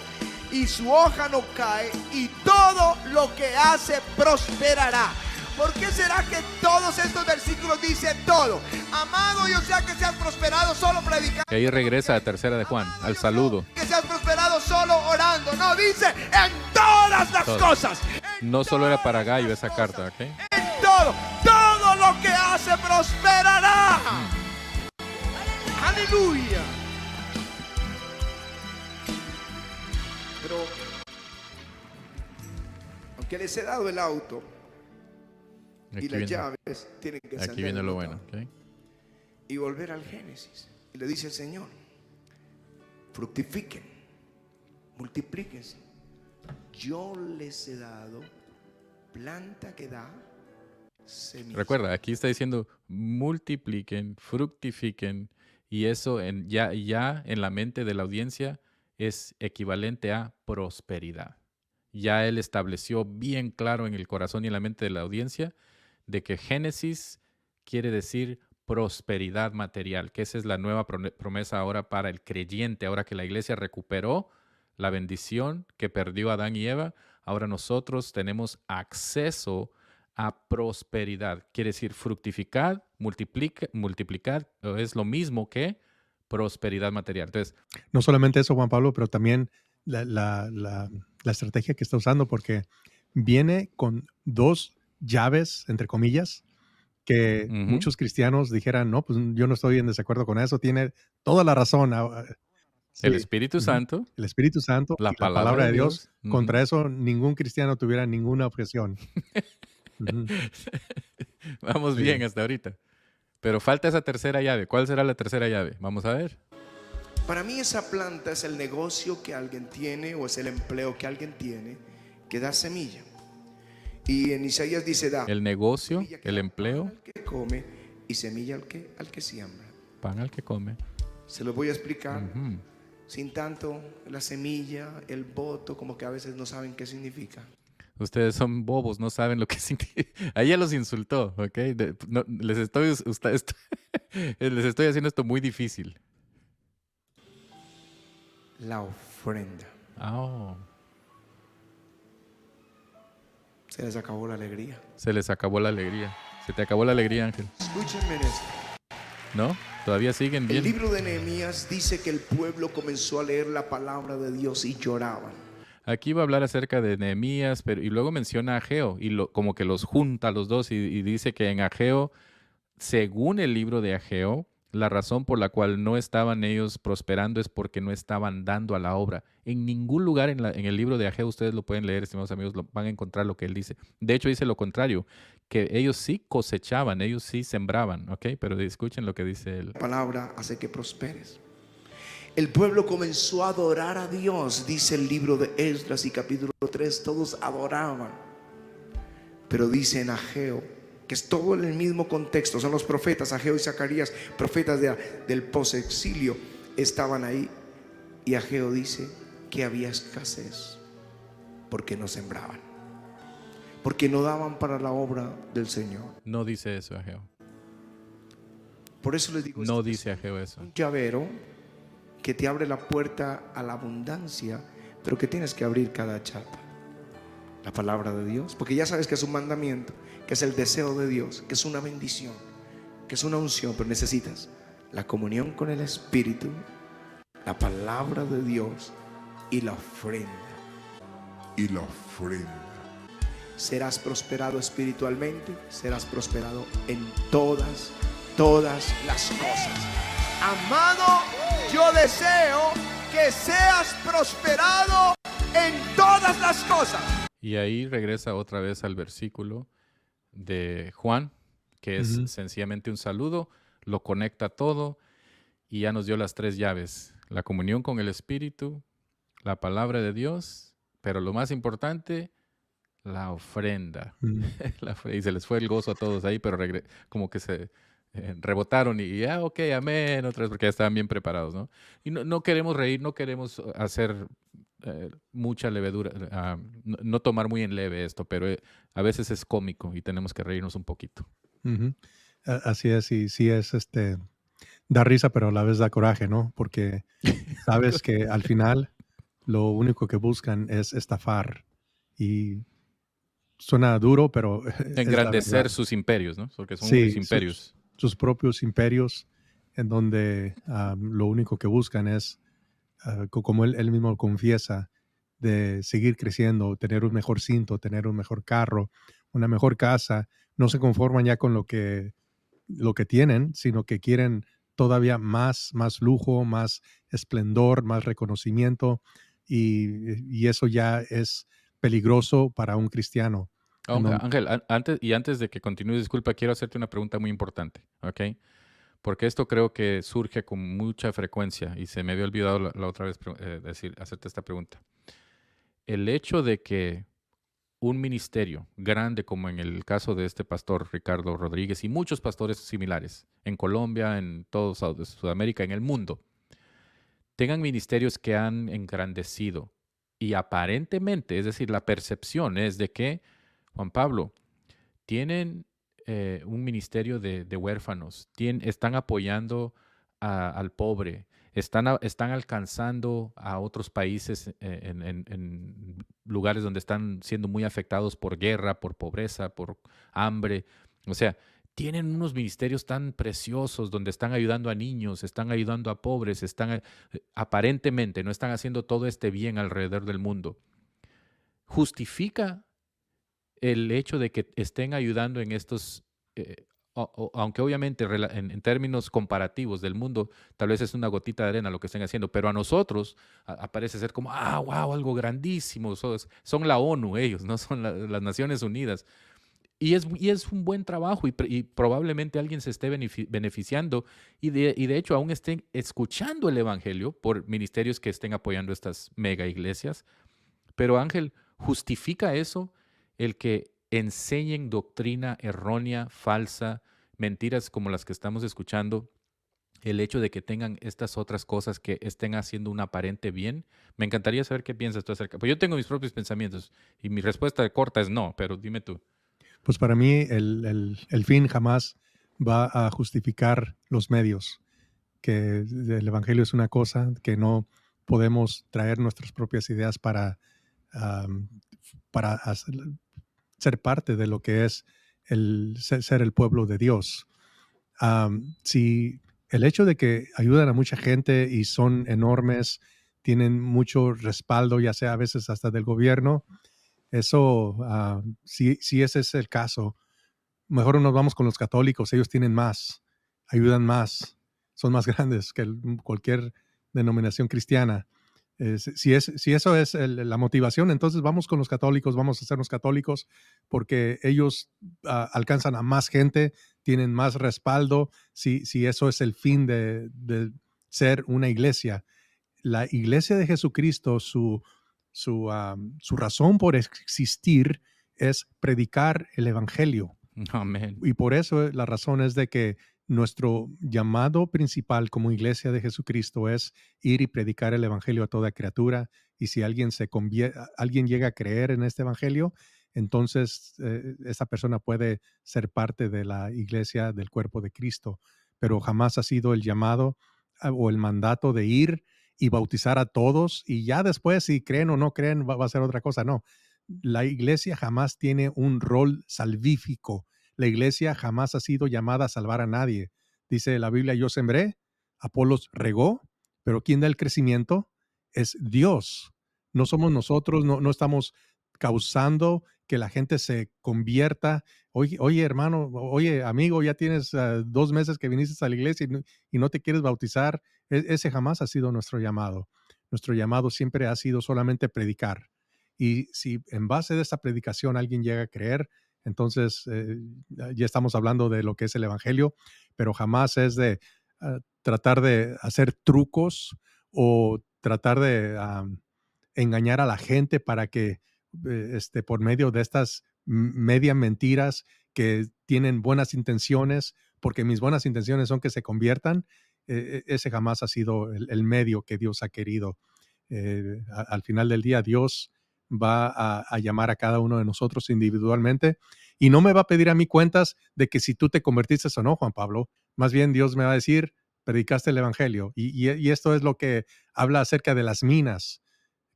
y su hoja no cae y todo lo que hace prosperará. ¿Por qué será que todos estos versículos dicen todo? Amado, yo sea que seas prosperado solo predicando. Y ahí regresa a tercera de Juan, al saludo. Que seas prosperado solo orando. No, dice en todas las Todo. cosas. No solo era para Gallo esa carta, ¿ok? En todo. Todo lo que hace prosperará. Aleluya. Pero, aunque les he dado el auto Aquí y las viene, llaves, tienen que aquí salir viene el lo botón bueno, ¿ok? y volver al Génesis. Y le dice el Señor: fructifiquen, multiplíquense. Yo les he dado planta que da semillas. Recuerda, aquí está diciendo multipliquen, fructifiquen, y eso ya en la mente de la audiencia es equivalente a prosperidad. Ya él estableció bien claro en el corazón y en la mente de la audiencia de que Génesis quiere decir prosperidad material, que esa es la nueva promesa ahora para el creyente. Ahora que la iglesia recuperó la bendición que perdió Adán y Eva, ahora nosotros tenemos acceso a prosperidad. Quiere decir fructificar, multiplicar, es lo mismo que prosperidad material. Entonces, No solamente eso, Juan Pablo, pero también la estrategia que está usando, porque viene con dos llaves, entre comillas, que muchos cristianos dijeran, no, pues yo no estoy en desacuerdo con eso, tiene toda la razón. el Sí. Espíritu Santo, El Espíritu Santo la y la palabra de Dios. Ujú. Contra eso ningún cristiano tuviera ninguna objeción. Ujú. Vamos Sí. bien hasta ahorita. Pero falta esa tercera llave. ¿Cuál será la tercera llave? Vamos a ver. Para mí esa planta es el negocio que alguien tiene o es el empleo que alguien tiene que da semilla. Y en Isaías dice: da El negocio, semilla que el da empleo, pan al que come y semilla al que siembra. pan al que come. Se lo voy a explicar Ujú. sin tanto la semilla, el voto, como que a veces no saben qué significa. Ustedes son bobos, no saben lo que significa. Ahí ya los insultó, ¿ok? Les estoy haciendo esto muy difícil. La ofrenda. Oh, Se les acabó la alegría. se les acabó la alegría. Se te acabó la alegría, Ángel. Escúchenme en esto. ¿No? ¿Todavía siguen El bien? libro de Nehemías dice que el pueblo comenzó a leer la palabra de Dios y lloraban. Aquí va a hablar acerca de Nehemías, pero y luego menciona a Ageo y como que los junta a los dos y dice que en Ageo, según el libro de Ageo, la razón por la cual no estaban ellos prosperando es porque no estaban dando a la obra. En ningún lugar en el libro de Ageo, ustedes lo pueden leer, estimados amigos, van a encontrar lo que él dice. De hecho, dice lo contrario, que ellos sí cosechaban, ellos sí sembraban, ¿ok? Pero escuchen lo que dice él. La palabra hace que prosperes. El pueblo comenzó a adorar a Dios, dice el libro de Esdras y capítulo 3, todos adoraban. Pero dice en Ageo, que es todo en el mismo contexto, son los profetas, Ageo y Zacarías, profetas del posexilio, estaban ahí. Y Ageo dice que había escasez porque no sembraban, porque no daban para la obra del Señor. No dice eso Ageo. Por eso les digo, No esto es dice Ageo eso. un llavero que te abre la puerta a la abundancia, pero que tienes que abrir cada chapa. La palabra de Dios, porque ya sabes que es un mandamiento, que es el deseo de Dios, que es una bendición, que es una unción, pero necesitas la comunión con el Espíritu, la palabra de Dios y la ofrenda. Serás prosperado espiritualmente, serás prosperado en todas las cosas. Amado, yo deseo que seas prosperado en todas las cosas. Y ahí regresa otra vez al versículo de Juan, que es sencillamente un saludo, lo conecta todo y ya nos dio las tres llaves: la comunión con el Espíritu, la palabra de Dios, pero lo más importante, la ofrenda. Y se les fue el gozo a todos ahí, pero como que rebotaron y ya, ok, amén, otra vez, porque ya estaban bien preparados, ¿no? Y no queremos reír, no queremos hacer mucha levedura, no tomar muy en leve esto, pero a veces es cómico y tenemos que reírnos un poquito. Ujú. Así es, y sí es, da risa, pero a la vez da coraje, ¿no? Porque sabes que al final lo único que buscan es estafar y suena duro, pero es la verdad. Engrandecer sus imperios, ¿no? Porque son unos Sí, sus, imperios. sus propios imperios en donde lo único que buscan es, como él mismo confiesa, de seguir creciendo, tener un mejor cinto, tener un mejor carro, una mejor casa. No se conforman ya con lo que tienen, sino que quieren todavía más lujo, más esplendor, más reconocimiento, y eso ya es peligroso para un cristiano. En Ángel, donde, Ángel, antes de que continúes, disculpa, quiero hacerte una pregunta muy importante, ¿ok? Porque esto creo que surge con mucha frecuencia y se me había olvidado la otra vez hacerte esta pregunta. El hecho de que un ministerio grande, como en el caso de este pastor Ricardo Rodríguez y muchos pastores similares en Colombia, en todo Sudamérica, en el mundo, tengan ministerios que han engrandecido y aparentemente, es decir, la percepción es de que, Juan Pablo, tienen un ministerio de huérfanos, están apoyando al pobre, están alcanzando a otros países en lugares donde están siendo muy afectados por guerra, por pobreza, por hambre. O sea, tienen unos ministerios tan preciosos donde están ayudando a niños, están ayudando a pobres, aparentemente no están haciendo todo este bien alrededor del mundo. ¿Justifica el hecho de que estén ayudando en estos, aunque obviamente en términos comparativos del mundo, tal vez es una gotita de arena lo que estén haciendo, pero a nosotros parece ser como, wow, algo grandísimo, son la ONU ellos, no son las Naciones Unidas. Y es un buen trabajo y probablemente alguien se esté beneficiando y de hecho aún estén escuchando el Evangelio por ministerios que estén apoyando estas mega iglesias. Pero Ángel, ¿justifica eso el que enseñen doctrina errónea, falsa, mentiras como las que estamos escuchando, el hecho de que tengan estas otras cosas que estén haciendo un aparente bien? Me encantaría saber qué piensas tú acerca. Pues yo tengo mis propios pensamientos y mi respuesta corta es no, pero dime tú. pues para mí el fin jamás va a justificar los medios, que el Evangelio es una cosa, que no podemos traer nuestras propias ideas am, para ser parte de lo que es ser el pueblo de Dios. Si el hecho de que ayudan a mucha gente y son enormes, tienen mucho respaldo, ya sea a veces hasta del gobierno, eso, si ese es el caso, mejor nos vamos con los católicos, ellos tienen más, ayudan más, son más grandes que cualquier denominación cristiana. Si eso es la motivación, entonces vamos con los católicos, vamos a hacernos católicos porque ellos alcanzan a más gente, tienen más respaldo, si eso es el fin de ser una iglesia. La iglesia de Jesucristo, su razón por existir es predicar el Evangelio. Amén. Y por eso la razón es de que nuestro llamado principal como iglesia de Jesucristo es ir y predicar el evangelio a toda criatura. Y si alguien llega a creer en este evangelio, entonces esa persona puede ser parte de la iglesia del cuerpo de Cristo. Pero jamás ha sido el llamado o el mandato de ir y bautizar a todos y ya después si creen o no creen va a ser otra cosa. No, la iglesia jamás tiene un rol salvífico. La iglesia jamás ha sido llamada a salvar a nadie. Dice la Biblia, yo sembré, Apolos regó, pero quien da el crecimiento es Dios. No somos nosotros, no estamos causando que la gente se convierta. Oye, hermano, oye, amigo, ya tienes 2 meses que viniste a la iglesia y no te quieres bautizar. Ese jamás ha sido nuestro llamado. Nuestro llamado siempre ha sido solamente predicar. Y si en base de esta predicación alguien llega a creer, entonces ya estamos hablando de lo que es el Evangelio, pero jamás es de tratar de hacer trucos o tratar de engañar a la gente para que por medio de estas media mentiras que tienen buenas intenciones, porque mis buenas intenciones son que se conviertan, ese jamás ha sido medio que Dios ha querido. Al final del día, Dios va a llamar a cada uno de nosotros individualmente y no me va a pedir a mí cuentas de que si tú te convertiste o no, Juan Pablo. Más bien Dios me va a decir, predicaste el evangelio. Y esto es lo que habla acerca de las minas,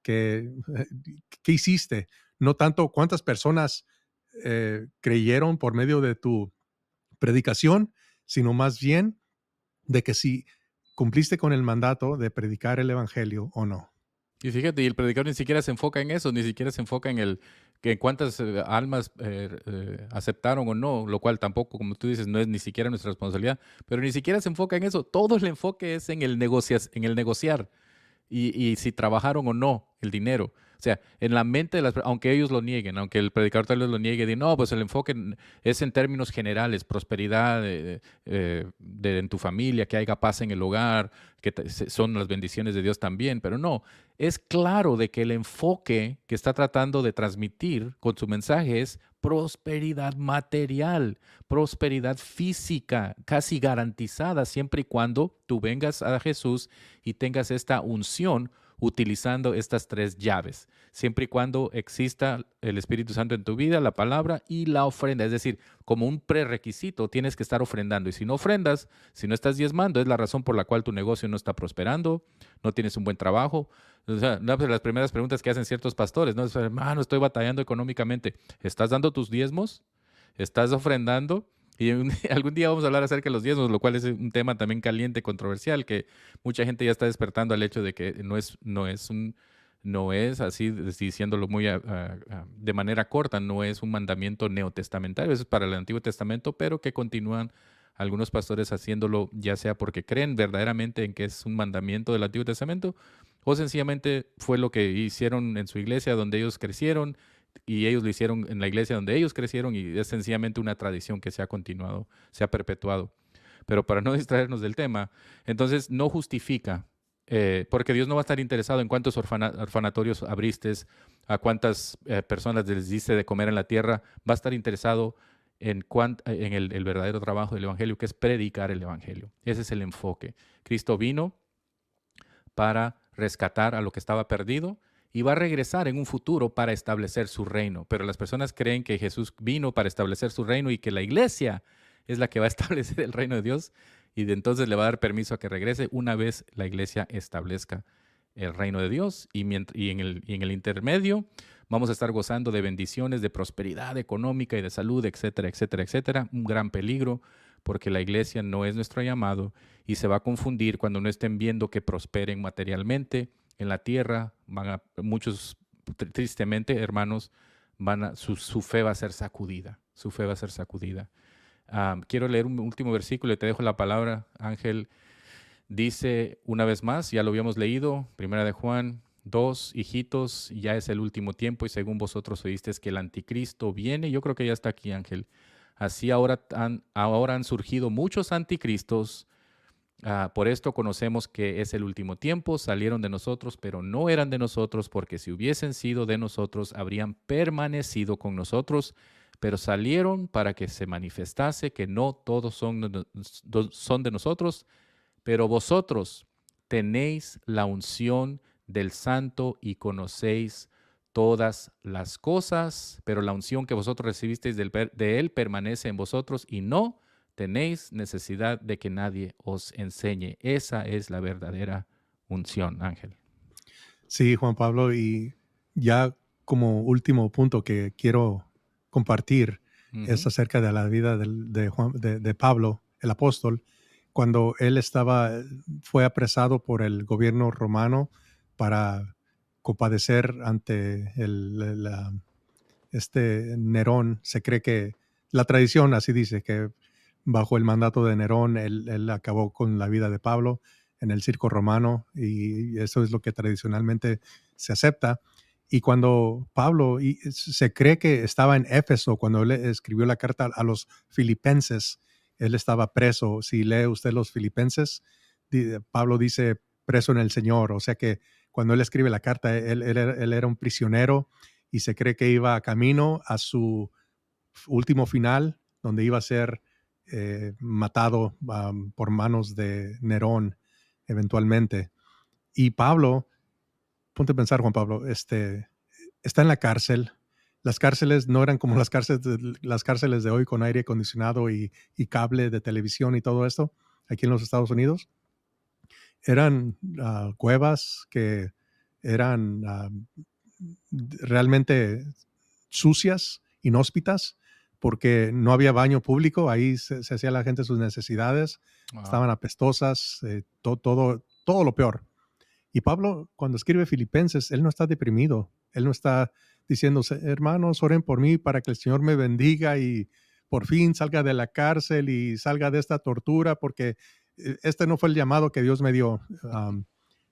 que, ¿qué hiciste? No tanto cuántas personas creyeron por medio de tu predicación, sino más bien de que si cumpliste con el mandato de predicar el evangelio o no. Y fíjate, y el predicador ni siquiera se enfoca en eso, ni siquiera se enfoca en que cuántas almas aceptaron o no, lo cual tampoco, como tú dices, no es ni siquiera nuestra responsabilidad, pero ni siquiera se enfoca en eso. Todo el enfoque es en el negociar y si trabajaron o no el dinero. O sea, en la mente de aunque ellos lo nieguen, aunque el predicador tal vez lo niegue, dice, no, pues el enfoque es en términos generales, prosperidad en tu familia, que haya paz en el hogar, son las bendiciones de Dios también, pero no, es claro de que el enfoque que está tratando de transmitir con su mensaje es prosperidad material, prosperidad física, casi garantizada, siempre y cuando tú vengas a Jesús y tengas esta unción utilizando estas tres llaves, siempre y cuando exista el Espíritu Santo en tu vida, la palabra y la ofrenda. Es decir, como un prerequisito tienes que estar ofrendando. Y si no ofrendas, si no estás diezmando, es la razón por la cual tu negocio no está prosperando, no tienes un buen trabajo. O sea, una de las primeras preguntas que hacen ciertos pastores, ¿no? Es, hermano, estoy batallando económicamente. ¿Estás dando tus diezmos? ¿Estás ofrendando? Y algún día vamos a hablar acerca de los diezmos, lo cual es un tema también caliente, controversial, que mucha gente ya está despertando al hecho de que no es así, diciéndolo muy de manera corta, no es un mandamiento neotestamentario, eso es para el Antiguo Testamento, pero que continúan algunos pastores haciéndolo, ya sea porque creen verdaderamente en que es un mandamiento del Antiguo Testamento, o sencillamente fue lo que hicieron en su iglesia donde ellos crecieron, y ellos lo hicieron en la iglesia donde ellos crecieron y es sencillamente una tradición que se ha continuado, se ha perpetuado. Pero para no distraernos del tema, entonces no justifica, porque Dios no va a estar interesado en cuántos orfanatorios abriste, a cuántas personas les diste de comer en la tierra, va a estar interesado en el verdadero trabajo del Evangelio, que es predicar el Evangelio. Ese es el enfoque. Cristo vino para rescatar a lo que estaba perdido y va a regresar en un futuro para establecer su reino. Pero las personas creen que Jesús vino para establecer su reino y que la iglesia es la que va a establecer el reino de Dios y de entonces le va a dar permiso a que regrese una vez la iglesia establezca el reino de Dios y en el intermedio vamos a estar gozando de bendiciones, de prosperidad económica y de salud, etcétera, etcétera, etcétera. Un gran peligro porque la iglesia no es nuestro llamado y se va a confundir cuando no estén viendo que prosperen materialmente en la tierra. Muchos, tristemente, hermanos, su fe va a ser sacudida. Su fe va a ser sacudida. Quiero leer un último versículo y te dejo la palabra, Ángel. Dice una vez más, ya lo habíamos leído, 1 de Juan 2, hijitos, ya es el último tiempo y según vosotros oísteis que el anticristo viene. Yo creo que ya está aquí, Ángel. Así ahora han surgido muchos anticristos. Por esto conocemos que es el último tiempo. Salieron de nosotros, pero no eran de nosotros, porque si hubiesen sido de nosotros, habrían permanecido con nosotros. Pero salieron para que se manifestase que no todos son de nosotros, pero vosotros tenéis la unción del Santo y conocéis todas las cosas, pero la unción que vosotros recibisteis de Él permanece en vosotros y no tenéis necesidad de que nadie os enseñe. Esa es la verdadera unción, Ángel. Sí, Juan Pablo, y ya como último punto que quiero compartir es acerca de la vida de Pablo, el apóstol, cuando él fue apresado por el gobierno romano para compadecer ante este Nerón. Se cree que la tradición así dice que bajo el mandato de Nerón él acabó con la vida de Pablo en el circo romano y eso es lo que tradicionalmente se acepta. Y cuando Pablo, se cree que estaba en Éfeso cuando él escribió la carta a los filipenses, él estaba preso. Si lee usted los filipenses, Pablo dice preso en el Señor. O sea que cuando él escribe la carta, él era un prisionero y se cree que iba camino a su último final donde iba a ser matado por manos de Nerón eventualmente. Y Pablo, ponte a pensar, Juan Pablo, está en la cárcel. Las cárceles no eran como las cárceles de hoy con aire acondicionado y cable de televisión y todo esto aquí en los Estados Unidos. Eran cuevas que eran realmente sucias, inhóspitas, porque no había baño público. Ahí se hacía la gente sus necesidades. Wow. Estaban apestosas, todo lo peor. Y Pablo, cuando escribe Filipenses, él no está deprimido. Él no está diciendo, hermanos, oren por mí para que el Señor me bendiga y por fin salga de la cárcel y salga de esta tortura, porque este no fue el llamado que Dios me dio.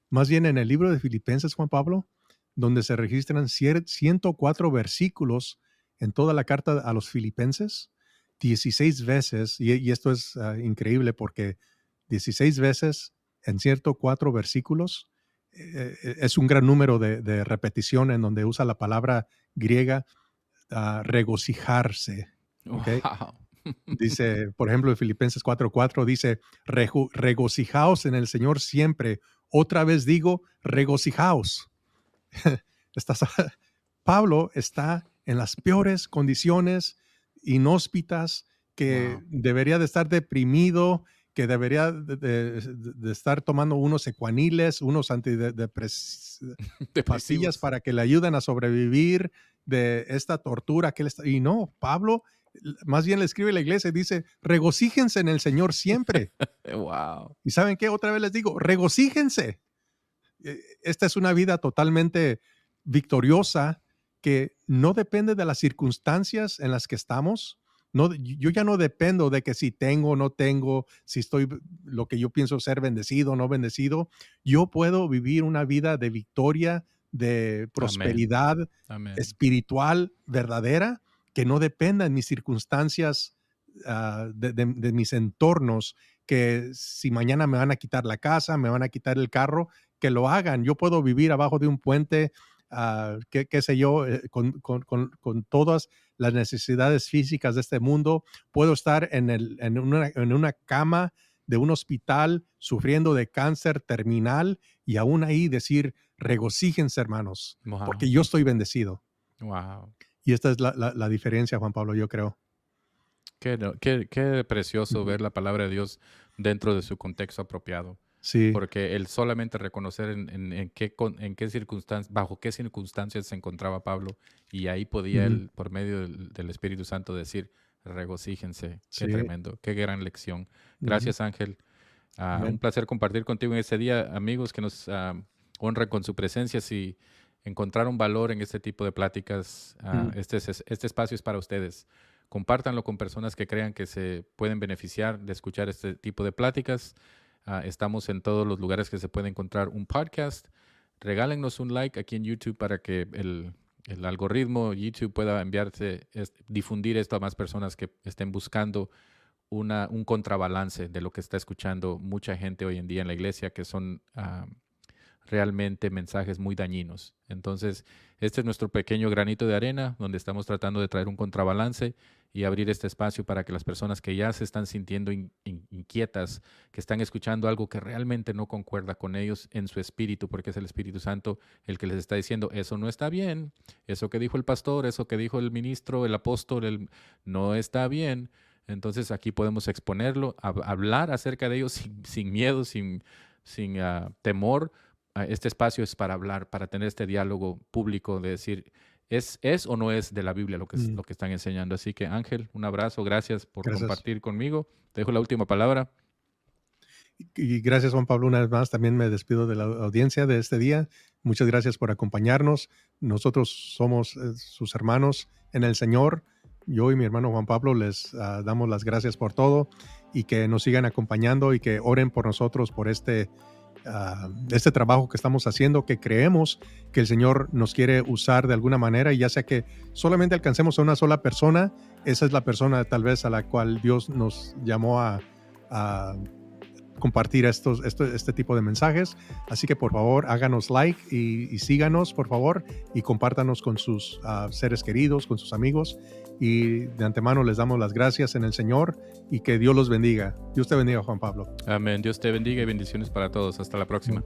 Más bien en el libro de Filipenses, Juan Pablo, donde se registran 104 versículos en toda la carta a los Filipenses, 16 veces, y esto es increíble porque 16 veces en 104 versículos, es un gran número de repetición en donde usa la palabra griega regocijarse. ¿Okay? Wow. Dice, por ejemplo, en Filipenses 4:4 dice, regocijaos en el Señor siempre. Otra vez digo, regocijaos. Pablo está en las peores condiciones inhóspitas, que Wow. debería de estar deprimido, que debería de estar tomando unos ecuaniles, unos pastillas Depresivos. para que le ayuden a sobrevivir de esta tortura que él está. Y no, Pablo más bien le escribe a la iglesia y dice, regocíjense en el Señor siempre. Wow. ¿Y saben qué? Otra vez les digo, regocíjense. Esta es una vida totalmente victoriosa que no depende de las circunstancias en las que estamos. No, yo ya no dependo de que si tengo o no tengo, si estoy lo que yo pienso ser bendecido o no bendecido. Yo puedo vivir una vida de victoria, de prosperidad Amén. espiritual verdadera, que no dependa en mis circunstancias, de mis entornos, que si mañana me van a quitar la casa, me van a quitar el carro, que lo hagan. Yo puedo vivir abajo de un puente, qué sé yo, con todas las necesidades físicas de este mundo. Puedo estar en una cama de un hospital sufriendo de cáncer terminal y aún ahí decir, regocíjense, hermanos, Wow. porque yo estoy bendecido. Wow. Y esta es la diferencia, Juan Pablo, yo creo. Qué precioso Ujú. ver la palabra de Dios dentro de su contexto apropiado. Sí. Porque el solamente reconocer en qué circunstancias, bajo qué circunstancias se encontraba Pablo, y ahí podía Ujú. él, por medio del Espíritu Santo, decir, regocíjense. Qué Sí. tremendo, qué gran lección. Ujú. Gracias, Ángel. Un Amén. placer compartir contigo en este día, amigos que nos honran con su presencia. Si encontraron valor en este tipo de pláticas, este espacio es para ustedes. Compártanlo con personas que crean que se pueden beneficiar de escuchar este tipo de pláticas. Estamos en todos los lugares que se puede encontrar un podcast. Regálennos un like aquí en YouTube para que el algoritmo YouTube pueda difundir esto a más personas que estén buscando un contrabalance de lo que está escuchando mucha gente hoy en día en la iglesia, que son realmente mensajes muy dañinos. Entonces, este es nuestro pequeño granito de arena, donde estamos tratando de traer un contrabalance y abrir este espacio para que las personas que ya se están sintiendo inquietas, que están escuchando algo que realmente no concuerda con ellos en su espíritu, porque es el Espíritu Santo el que les está diciendo, eso no está bien, eso que dijo el pastor, eso que dijo el ministro, el apóstol, no está bien. Entonces aquí podemos exponerlo, hablar acerca de ellos sin miedo, sin temor. Este espacio es para hablar, para tener este diálogo público de decir, ¿es o no es de la Biblia lo que están enseñando? Así que, Ángel, un abrazo, gracias por compartir conmigo. Te dejo la última palabra. Y gracias, Juan Pablo, una vez más. También me despido de la audiencia de este día. Muchas gracias por acompañarnos. Nosotros somos sus hermanos en el Señor. Yo y mi hermano Juan Pablo les damos las gracias por todo, y que nos sigan acompañando y que oren por nosotros por este trabajo que estamos haciendo, que creemos que el Señor nos quiere usar de alguna manera, y ya sea que solamente alcancemos a una sola persona, esa es la persona tal vez a la cual Dios nos llamó a compartir este tipo de mensajes. Así que por favor háganos like y síganos por favor, y compártanos con sus seres queridos, con sus amigos, y de antemano les damos las gracias en el Señor y que Dios los bendiga. Dios te bendiga, Juan Pablo. Amén. Dios te bendiga y bendiciones para todos. Hasta la próxima.